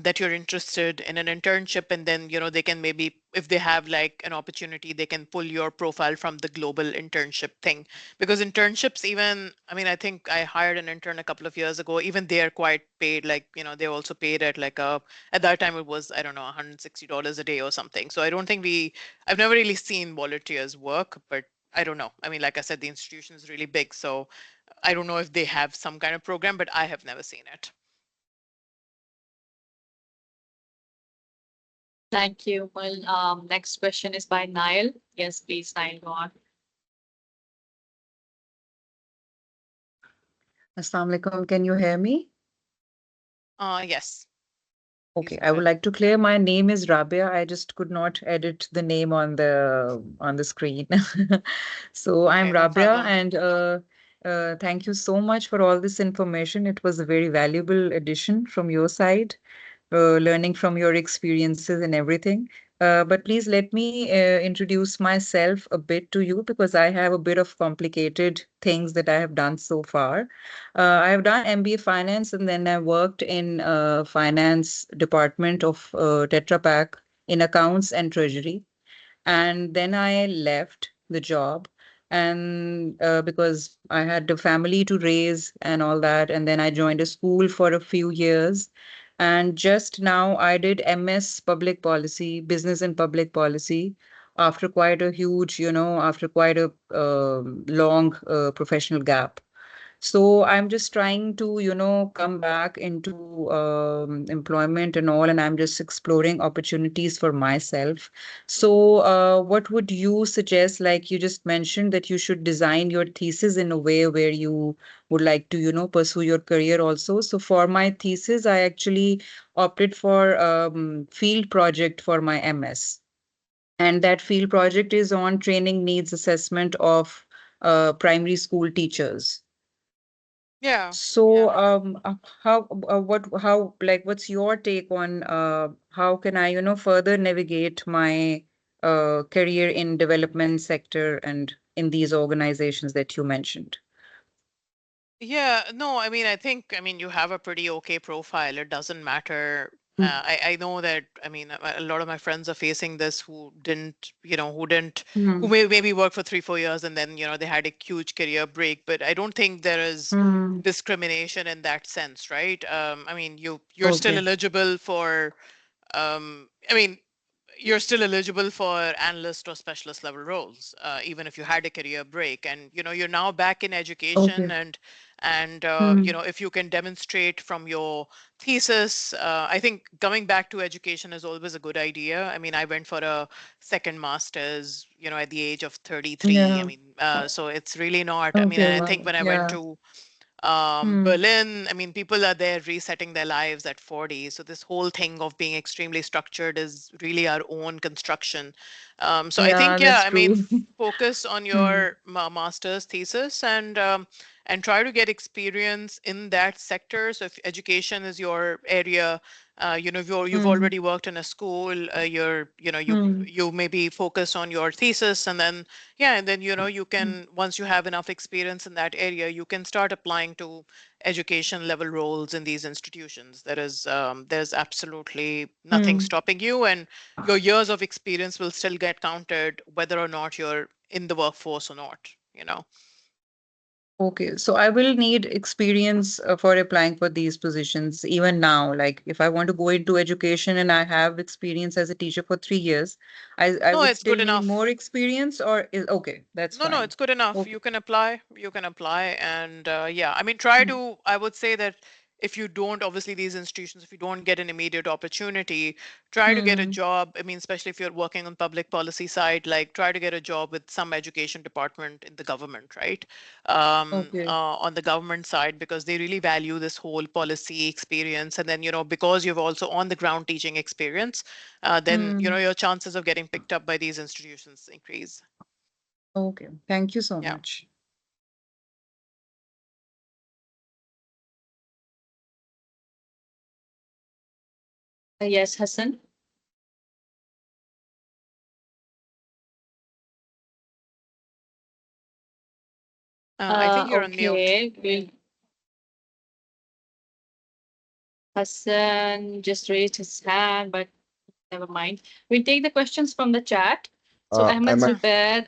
that you're interested in an internship, and then they can maybe, if they have like an opportunity, they can pull your profile from the global internship thing. Because internships, even, I mean, I think I hired an intern a couple of years ago, even they're quite paid, like they're also paid at like at that time it was, I don't know, $160 a day or something. So I don't think I've never really seen volunteers work, but I don't know. I mean, like I said, the institution is really big, so I don't know if they have some kind of program, but I have never seen it. Thank you. Well, next question is by Nile. Yes, please, Nile, go on. Assalamu alaikum. Can you hear me? Yes. Okay, Please I go would ahead. like to clear my name is Rabia. I just could not edit the name on the screen. So I'm Okay, no Rabia, problem. and thank you so much for all this information. It was a very valuable addition from your side, learning from your experiences and everything. But please let me introduce myself a bit to you because I have a bit of complicated things that I have done so far. I have done MBA finance and then I worked in finance department of Tetra Pak in accounts and treasury. And then I left the job and because I had a family to raise and all that. And then I joined a school for a few years. And just now I did MS Public Policy, Business and Public Policy, after quite a huge, after quite a long professional gap. So I'm just trying to, come back into employment and all, and I'm just exploring opportunities for myself. So what would you suggest? Like you just mentioned that you should design your thesis in a way where you would like to, pursue your career also. So for my thesis, I actually opted for field project for my MS. And that field project is on training needs assessment of primary school teachers. Yeah. So, what's your take on how can I, further navigate my career in development sector and in these organizations that you mentioned? Yeah, no, I mean, I mean, you have a pretty okay profile. It doesn't matter. Mm. I know that, I mean, a lot of my friends are facing this who didn't, who Mm. maybe worked for 3, 4 years and then, they had a huge career break. But I don't think there is Mm. discrimination in that sense, right? I mean, you're still Okay. eligible for, I mean, you're still eligible for analyst or specialist level roles, even if you had a career break. And you're now back in education, Okay. and Mm. if you can demonstrate from your thesis, I think coming back to education is always a good idea. I mean, I went for a second master's, at the age of 33. I Yeah. mean, so it's really not. I mean, Okay. I think Wow. when I went Yeah. to Mm. Berlin, I mean, people are there resetting their lives at 40. So this whole thing of being extremely structured is really our own construction. So I Yeah, think, yeah, that's I mean, true. focus on Mm. your master's thesis, and try to get experience in that sector. So if education is your area, if you've Mm. already worked in a school, Mm. you maybe focus on your thesis, and then yeah, and then you Mm. can, once you have enough experience in that area, you can start applying to education level roles in these institutions. There's absolutely nothing Mm. stopping you, and your years of experience will still get counted whether or not you're in the workforce or not. Okay, so I will need experience for applying for these positions even now. Like if I want to go into education and I have experience as a teacher for 3 years, I No, would it's good still need more enough. experience or is okay, that's No, fine. it's good enough. Okay. You can apply, and yeah, I mean, try Mm. to, I would say that if you don't, obviously these institutions, if you don't get an immediate opportunity, try to get a Mm. job. I mean, especially if you're working on public policy side, like try to get a job with some education department in the government, right? Okay. On the government side, because they really value this whole policy experience. And then, because you've also on the ground teaching experience, then, Mm. your chances of getting picked up by these institutions increase. Okay. Thank you so Yeah. much. Yes, Hassan. I think you're on mute. Okay, Hassan just raised his hand, but never mind. We'll take the questions from the chat. So Ahmed Am I? Zubair,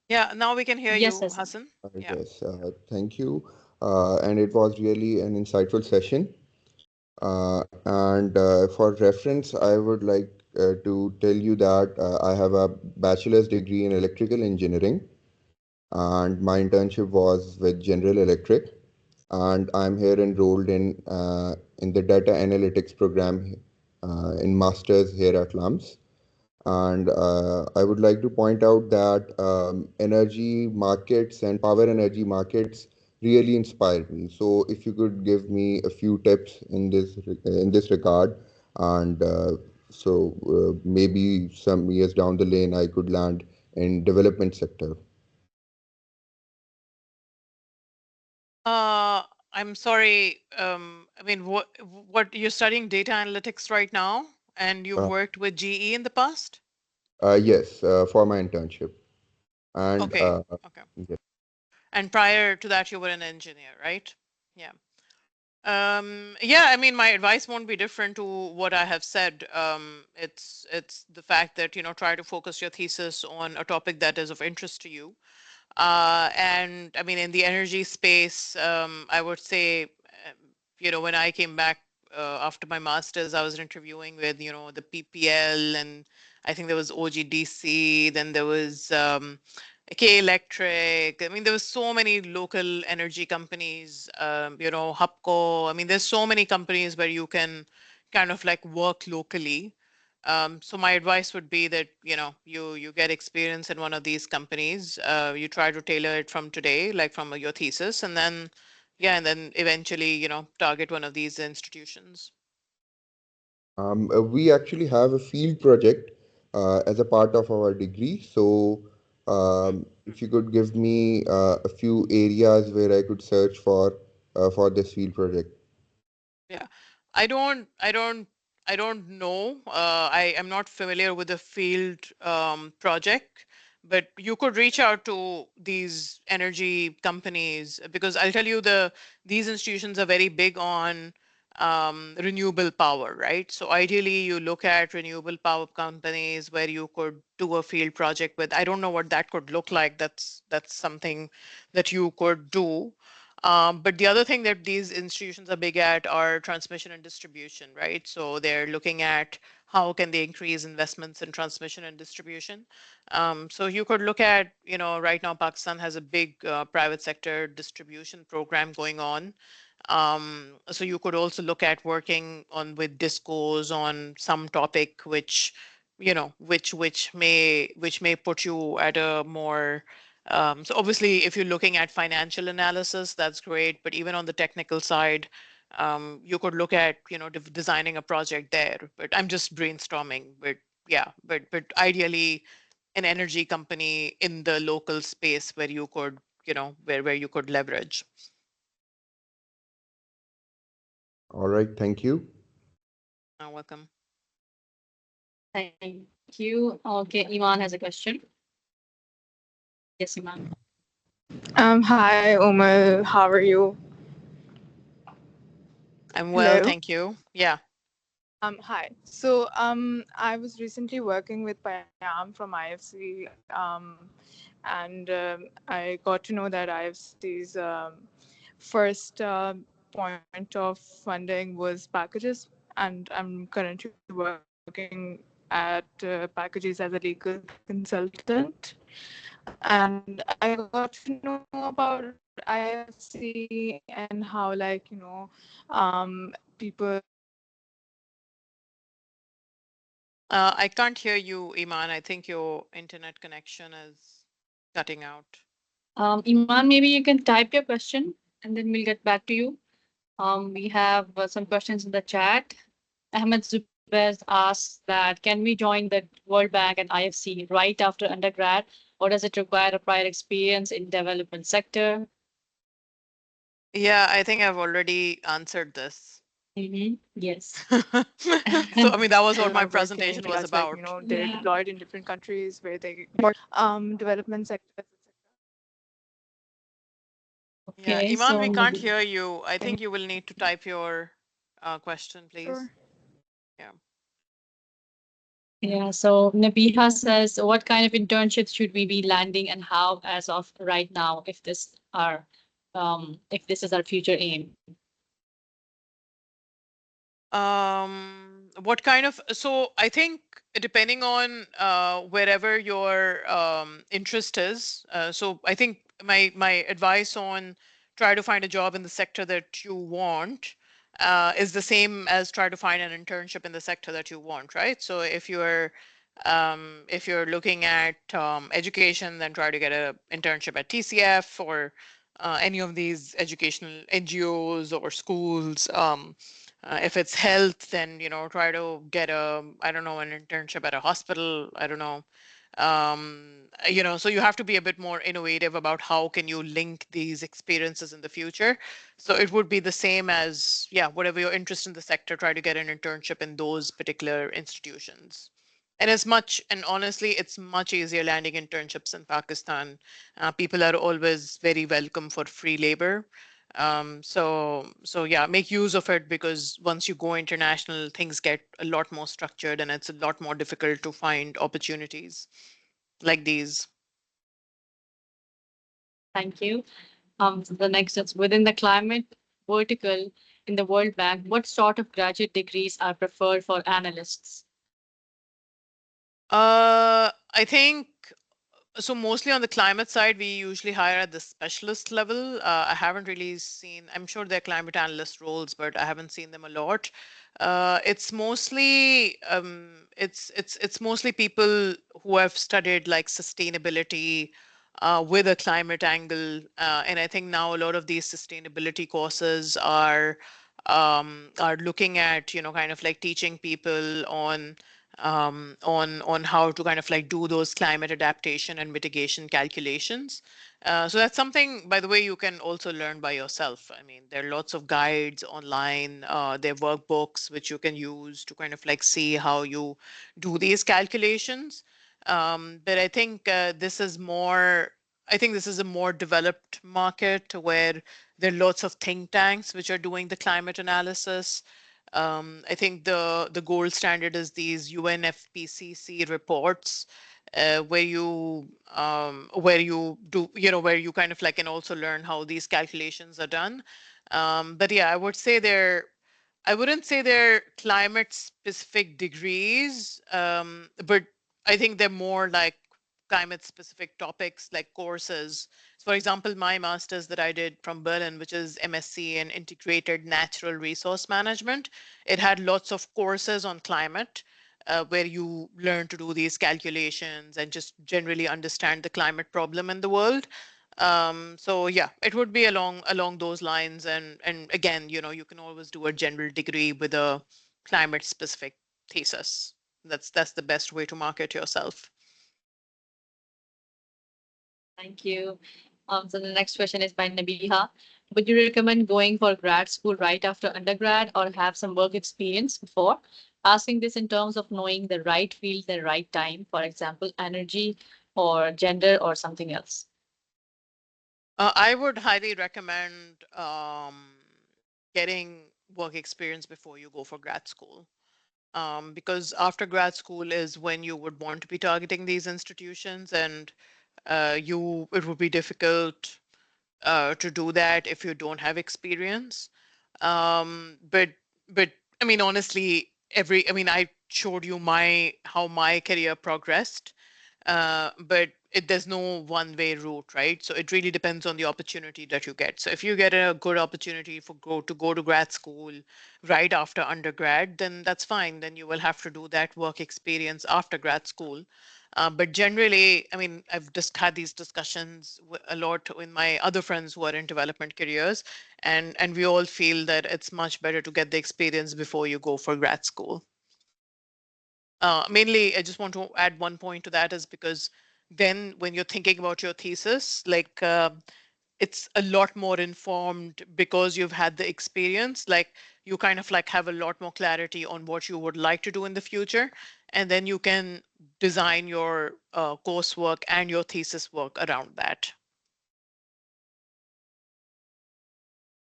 Yeah, now we can hear yes, you, Hassan. Hassan. Yeah. Yes, thank you. And it was really an insightful session. And for reference, I would like to tell you that I have a bachelor's degree in electrical engineering, and my internship was with General Electric. And I'm here enrolled in the data analytics program in masters here at LUMS. And I would like to point out that energy markets and power energy markets really inspired me. So if you could give me a few tips in this regard, and maybe some years down the lane I could land in development sector. I'm sorry. I mean, what you're studying data analytics right now, and you've Uh, worked with GE in the past? yes, for my internship. And Okay. Okay. yes. And prior to that, you were an engineer, right? Yeah. Yeah, I mean, my advice won't be different to what I have said. It's the fact that, try to focus your thesis on a topic that is of interest to you. And I mean, in the energy space, I would say, when I came back after my master's, I was interviewing with, the PPL, and I think there was OGDC, then there was K Electric. I mean, there was so many local energy companies, Hupco. I mean, there's so many companies where you can kind of like work locally. So my advice would be that, you get experience in one of these companies. You try to tailor it from today, like from your thesis, and then, yeah, and then eventually, target one of these institutions. We actually have a field project as a part of our degree. So, if you could give me a few areas where I could search for this field project. Yeah, I don't know. I am not familiar with the field project, but you could reach out to these energy companies, because I'll tell you, these institutions are very big on renewable power, right? So ideally, you look at renewable power companies where you could do a field project with. I don't know what that could look like. That's something that you could do. But the other thing that these institutions are big at are transmission and distribution, right? So they're looking at how can they increase investments in transmission and distribution. So you could look at, right now Pakistan has a big private sector distribution program going on. So you could also look at working on with discos on some topic which, which may put you at a more so obviously, if you're looking at financial analysis, that's great. But even on the technical side, you could look at, designing a project there. But I'm just brainstorming. But yeah, but ideally, an energy company in the local space where you could, where you could leverage. All right, thank you. Welcome. Thank you. Okay, Iman has a question. Yes, Iman. Hi, Omar. How are you? I'm well, Hello. thank you. Yeah. Hi. So, I was recently working with Payam from IFC, and I got to know that IFC's first point of funding was packages, and I'm currently working at packages as a legal consultant. And I got to know about IFC and how, like, people. I can't hear you, Iman. I think your internet connection is cutting out. Iman, maybe you can type your question and then we'll get back to you. We have some questions in the chat. Ahmed Zubair asks that can we join the World Bank and IFC right after undergrad, or does it require a prior experience in development sector? Yeah, I think I've already answered this. Yes. So, I mean, that was what my are working presentation was as, like, about. they're Yeah. deployed in different countries where they more development sector, etc. Yeah, Okay, Iman, we so can't maybe, hear you. I think you will need to type your question, please. Sure. Yeah. yeah, so Nabiha says, what kind of internships should we be landing and how as of right now, if this is our future aim? What kind of, so I think depending on wherever your interest is, so I think my advice on try to find a job in the sector that you want is the same as try to find an internship in the sector that you want, right? So if you're looking at education, then try to get an internship at TCF or any of these educational NGOs or schools. If it's health, then try to get I don't know, an internship at a hospital. I don't know. So you have to be a bit more innovative about how can you link these experiences in the future. So it would be the same as, yeah, whatever your interest in the sector, try to get an internship in those particular institutions. And honestly, it's much easier landing internships in Pakistan. People are always very welcome for free labor. So yeah, make use of it, because once you go international, things get a lot more structured and it's a lot more difficult to find opportunities like these. Thank you. So the next is within the climate vertical in the World Bank, what sort of graduate degrees are preferred for analysts? I think so mostly on the climate side, we usually hire at the specialist level. I haven't really seen, I'm sure there are climate analyst roles, but I haven't seen them a lot. It's mostly people who have studied like sustainability with a climate angle. And I think now a lot of these sustainability courses are looking at, kind of like teaching people on how to kind of like do those climate adaptation and mitigation calculations. So that's something, by the way, you can also learn by yourself. I mean, there are lots of guides online, there are workbooks which you can use to kind of like see how you do these calculations. But I think this is a more developed market where there are lots of think tanks which are doing the climate analysis. I think the gold standard is these UNFPCC reports, where you do, where you kind of like can also learn how these calculations are done. But yeah, I wouldn't say they're climate specific degrees, but I think they're more like climate specific topics like courses. So for example, my master's that I did from Berlin, which is MSc in Integrated Natural Resource Management, it had lots of courses on climate, where you learn to do these calculations and just generally understand the climate problem in the world. So yeah, it would be along those lines. And again, you can always do a general degree with a climate specific thesis. That's the best way to market yourself. Thank you. So the next question is by Nabiha. Would you recommend going for grad school right after undergrad or have some work experience before? Asking this in terms of knowing the right field, the right time, for example, energy or gender or something else. I would highly recommend getting work experience before you go for grad school. Because after grad school is when you would want to be targeting these institutions, and it would be difficult to do that if you don't have experience. But I mean, honestly, I showed you how my career progressed, but there's no one-way route, right? So it really depends on the opportunity that you get. So if you get a good opportunity to go to grad school right after undergrad, then that's fine. Then you will have to do that work experience after grad school. But generally, I mean, I've just had these discussions a lot with my other friends who are in development careers, and we all feel that it's much better to get the experience before you go for grad school. Mainly, I just want to add one point to that is because then when you're thinking about your thesis, like it's a lot more informed because you've had the experience. Like you kind of like have a lot more clarity on what you would like to do in the future, and then you can design your coursework and your thesis work around that.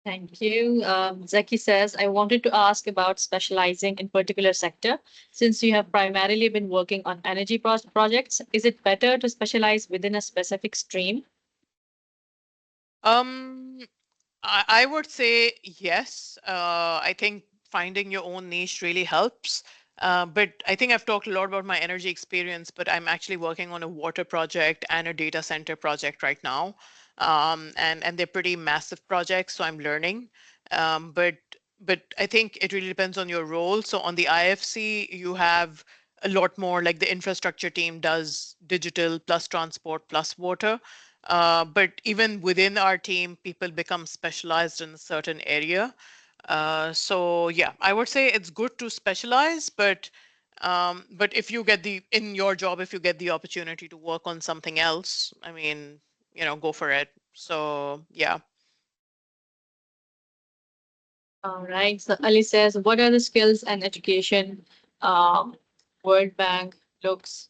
Thank you. Zaki says, I wanted to ask about specializing in particular sector. Since you have primarily been working on energy projects, is it better to specialize within a specific stream? I would say yes. I think finding your own niche really helps. But I think I've talked a lot about my energy experience, but I'm actually working on a water project and a data center project right now. And they're pretty massive projects, so I'm learning. But I think it really depends on your role. So on the IFC, you have a lot more, like the infrastructure team does digital plus transport plus water. But even within our team, people become specialized in a certain area. So yeah, I would say it's good to specialize, but if you get in your job, if you get the opportunity to work on something else, I mean, go for it. So yeah. All right. So Ali says, what are the skills and education World Bank looks,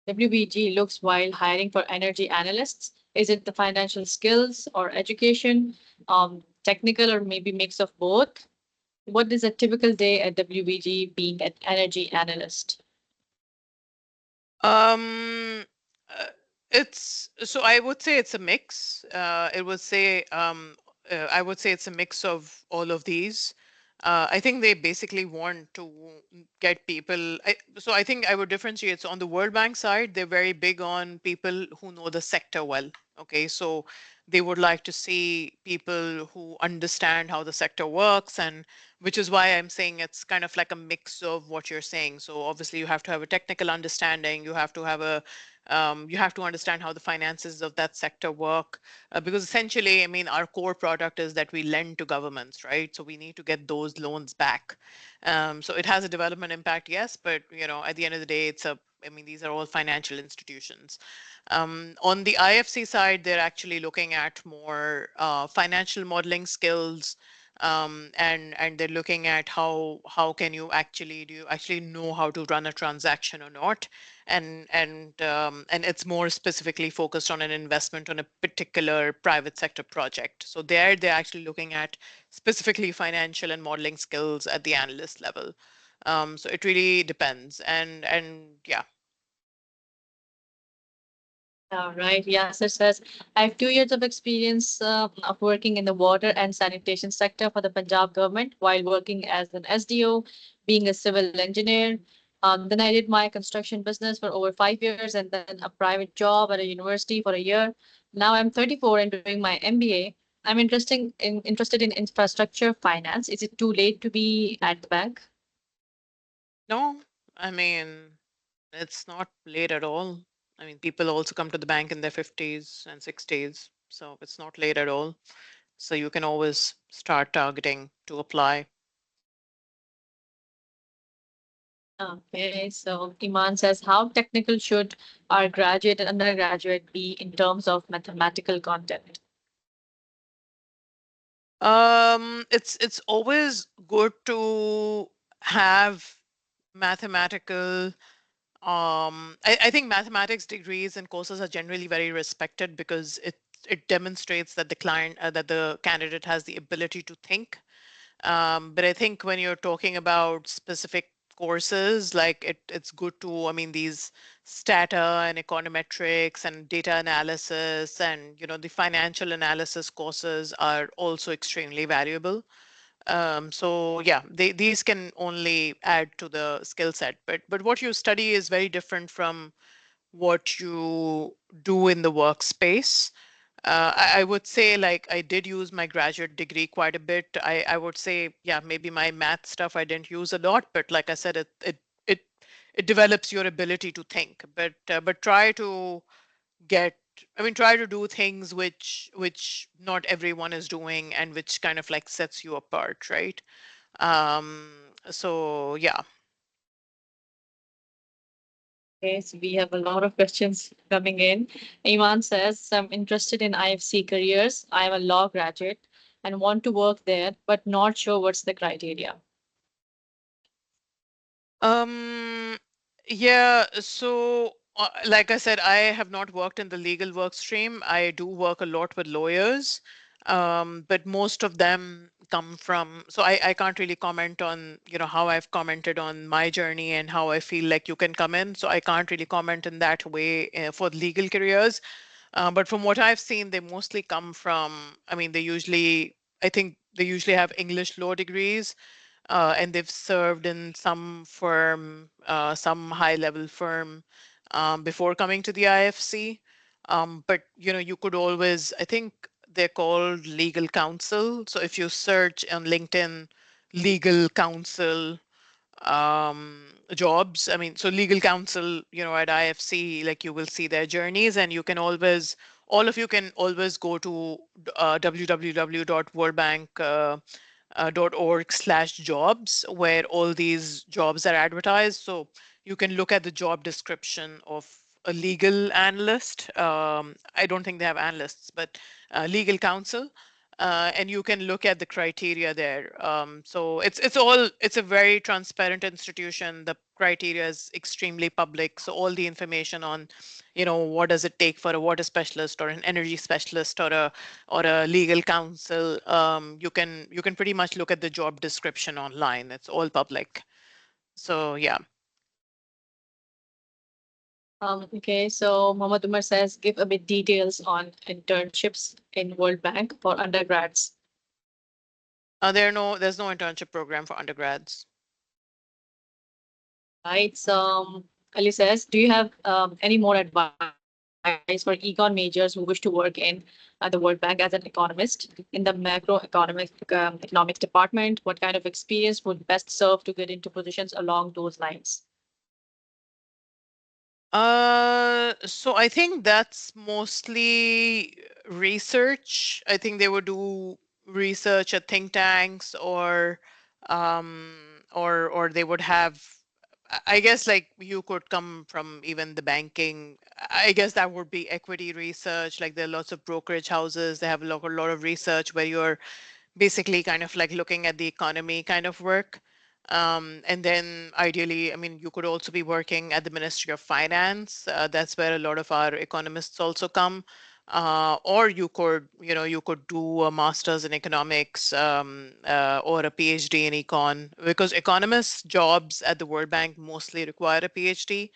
WBG looks while hiring for energy analysts? Is it the financial skills or education, technical or maybe mix of both? What is a typical day at WBG being an energy analyst? Um, uh, it's so I would say it's a mix. I would say it's a mix of all of these. I think they basically want to get people. So I think I would differentiate. So on the World Bank side, they're very big on people who know the sector well. Okay, so they would like to see people who understand how the sector works, and which is why I'm saying it's kind of like a mix of what you're saying. So obviously you have to have a technical understanding, you have to have you have to understand how the finances of that sector work, because essentially, I mean, our core product is that we lend to governments, right? So we need to get those loans back. So it has a development impact, yes, but at the end of the day, I mean, these are all financial institutions. On the IFC side, they're actually looking at more financial modeling skills, and they're looking at how can you do you actually know how to run a transaction or not, and it's more specifically focused on an investment on a particular private sector project. So they're actually looking at specifically financial and modeling skills at the analyst level. So it really depends, and yeah. All right. Yasser says, I have 2 years of experience of working in the water and sanitation sector for the Punjab government while working as an SDO, being a civil engineer. Then I did my construction business for over 5 years and then a private job at a university for a year. Now I'm 34 and doing my MBA. I'm interested in infrastructure finance. Is it too late to be at the bank? No, I mean, it's not late at all. I mean, people also come to the bank in their 50s and 60s, so it's not late at all. So you can always start targeting to apply. Okay, so Iman says, how technical should our graduate and undergraduate be in terms of mathematical content? It's always good to have mathematical. I think mathematics degrees and courses are generally very respected because it demonstrates that the candidate has the ability to think. But I think when you're talking about specific courses, like it's good to, I mean, these stata and econometrics and data analysis and, the financial analysis courses are also extremely valuable. So yeah, these can only add to the skill set, but what you study is very different from what you do in the workspace. I would say, like, I did use my graduate degree quite a bit. I would say, yeah, maybe my math stuff I didn't use a lot, but like I said, it it develops your ability to think. But get try to do things which not everyone is doing and which kind of like sets you apart, right? So yeah. Okay, so we have a lot of questions coming in. Iman says, I'm interested in IFC careers. I'm a law graduate and want to work there, but not sure what's the criteria. Um, yeah, so like I said, I have not worked in the legal work stream. I do work a lot with lawyers. but most of them come from, so I can't really comment on, how I've commented on my journey and how I feel like you can come in. So I can't really comment in that way for legal careers. But from what I've seen, they mostly come from, I mean, I think they usually have English law degrees, and they've served in some firm, some high level firm before coming to the IFC. But you could always, I think they're called legal counsel. So if you search on LinkedIn, legal counsel jobs, I mean, so legal counsel, at IFC, like you will see their journeys, and you can always, all of you can always go to www.worldbank.org/jobs, where all these jobs are advertised. So you can look at the job description of a legal analyst. I don't think they have analysts, but legal counsel. And you can look at the criteria there. So it's a very transparent institution. The criteria is extremely public. So all the information on, what does it take for a water specialist or an energy specialist or a legal counsel, you can pretty much look at the job description online. It's all public. So yeah. Okay, so Mohammed Umar says, give a bit details on internships in World Bank for undergrads. There's no internship program for undergrads. Right. So Ali says, do you have any more advice for econ majors who wish to work in the World Bank as an economist in the macroeconomic economics department? What kind of experience would best serve to get into positions along those lines? So I think that's mostly research. I think they would do research at think tanks, or they would have, I guess, like you could come from even the banking. I guess that would be equity research. Like there are lots of brokerage houses. They have a lot of research where you're basically kind of like looking at the economy kind of work. And then ideally, I mean, you could also be working at the Ministry of Finance. That's where a lot of our economists also come. Or you could do a master's in economics, or a PhD in econ, because economists' jobs at the World Bank mostly require a PhD.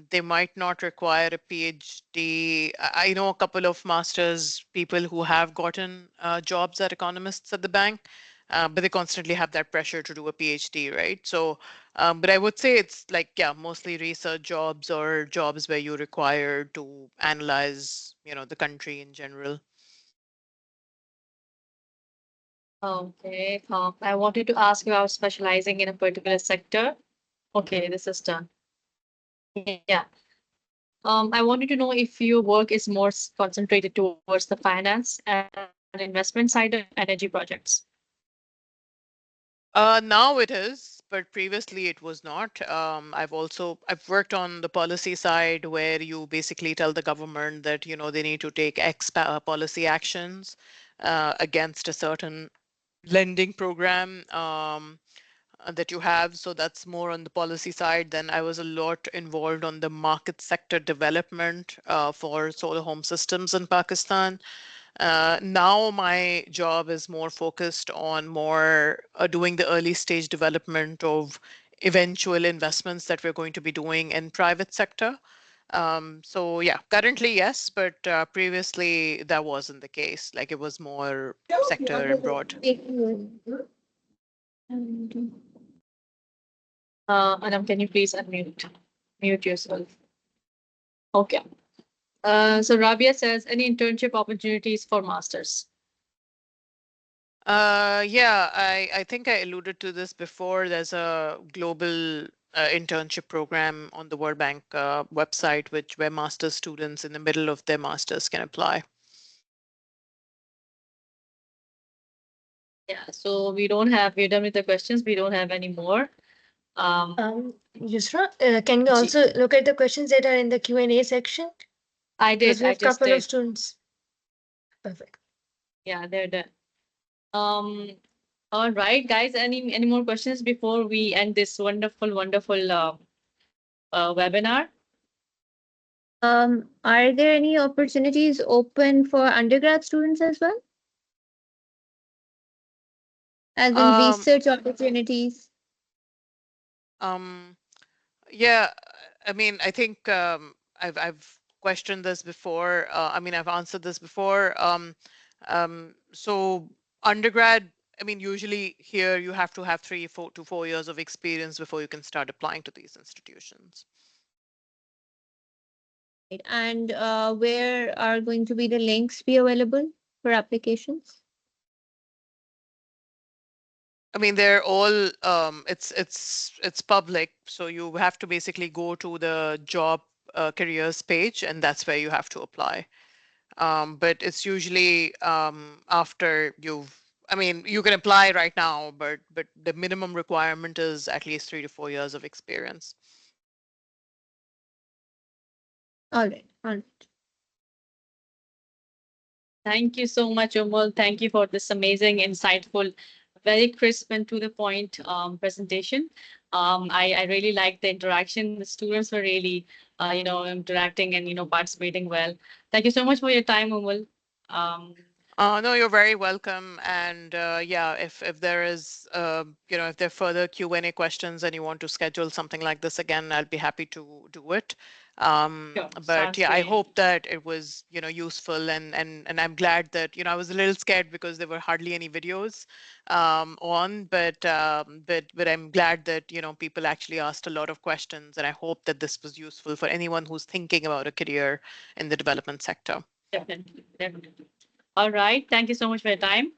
They might not require a PhD. I know a couple of master's people who have gotten jobs as economists at the bank, but they constantly have that pressure to do a PhD, right? So, but I would say it's like, yeah, mostly research jobs or jobs where you're required to analyze, the country in general. Okay. I wanted to ask you about specializing in a particular sector. Okay, this is done. Yeah. I wanted to know if your work is more concentrated towards the finance and investment side of energy projects. Now it is, but previously it was not. I've worked on the policy side, where you basically tell the government that they need to take X policy actions against a certain lending program that you have. So that's more on the policy side. Then I was a lot involved on the market sector development for solar home systems in Pakistan. Now my job is more focused on doing the early stage development of eventual investments that we're going to be doing in private sector. So yeah, currently yes, but previously that wasn't the case. Like it was more sector and broad. Anam, can you please mute yourself? Okay. So Rabia says, any internship opportunities for masters? Yeah, I think I alluded to this before. There's a global internship program on the World Bank website, where master's students in the middle of their masters can apply. Yeah, so we're done with the questions. We don't have any more. Yusra, can you also look at the questions that are in the Q&A section? I did. Because we have a couple of students. Perfect. Yeah, they're done. All right, guys. Any more questions before we end this wonderful webinar? Are there any opportunities open for undergrad students as well? as in Um, research opportunities? Yeah, I mean, I think I've questioned this before. I mean, I've answered this before. So undergrad, I mean, usually here you have to have 3 to 4 years of experience before you can start applying to these institutions. And where are going to be the links be available for applications? I mean, they're all it's public, so you have to basically go to the job careers page, and that's where you have to apply. But it's usually after you've, I mean, you can apply right now, but the minimum requirement is at least 3 to 4 years of experience. All right. All right. Thank you so much, Umul. Thank you for this amazing, insightful, very crisp and to the point presentation. I really liked the interaction. The students were really, interacting and, participating well. Thank you so much for your time, Umul. No, you're very welcome. And yeah, if there is, if there are further Q&A questions and you want to schedule something like this again, I'll be happy to do it. Sure, But sounds yeah, I great. hope that it was, useful, and I'm glad that, I was a little scared because there were hardly any videos on, but I'm glad that, people actually asked a lot of questions, and I hope that this was useful for anyone who's thinking about a career in the development sector. Definitely, definitely. All right. Thank you so much for your time.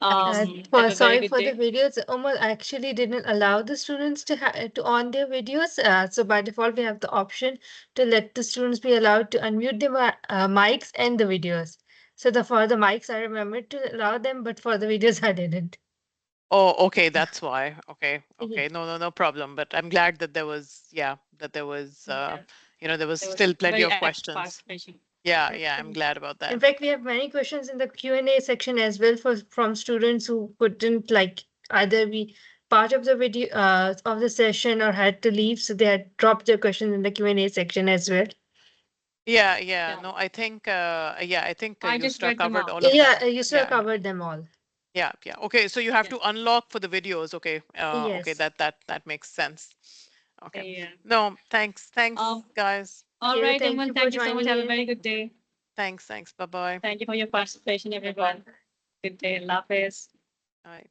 Have a very Sorry good for the day. videos. Omar actually didn't allow the students to on their videos. So by default, we have the option to let the students be allowed to unmute their mics and the videos. So for the mics, I remembered to allow them, but for the videos, I didn't. Oh, okay, that's why. Okay, Yeah. okay. No problem. But I'm glad that there was, yeah, that there was, Yeah, there was there was still plenty very of active questions. participation. Yeah, yeah, I'm glad about In that. fact, we have many questions in the Q&A section as well from students who couldn't either be part of the video of the session or had to leave, so they had dropped their questions in the Q&A section as well. Yeah, Yeah. no, I think, I just Yusra read them covered out. all of them. You sort of Yeah, covered them all. yeah. Okay, so you have Yeah. to unlock for the videos. Okay, okay, Yes. that makes sense. Okay. Yeah. No, thanks, Um, guys. all you. right, Thank Umul. you for Thank you so much. joining Have a in. very good day. Thanks. Bye-bye. Thank you for your participation, everyone. Good day. Allah Hafiz. All right.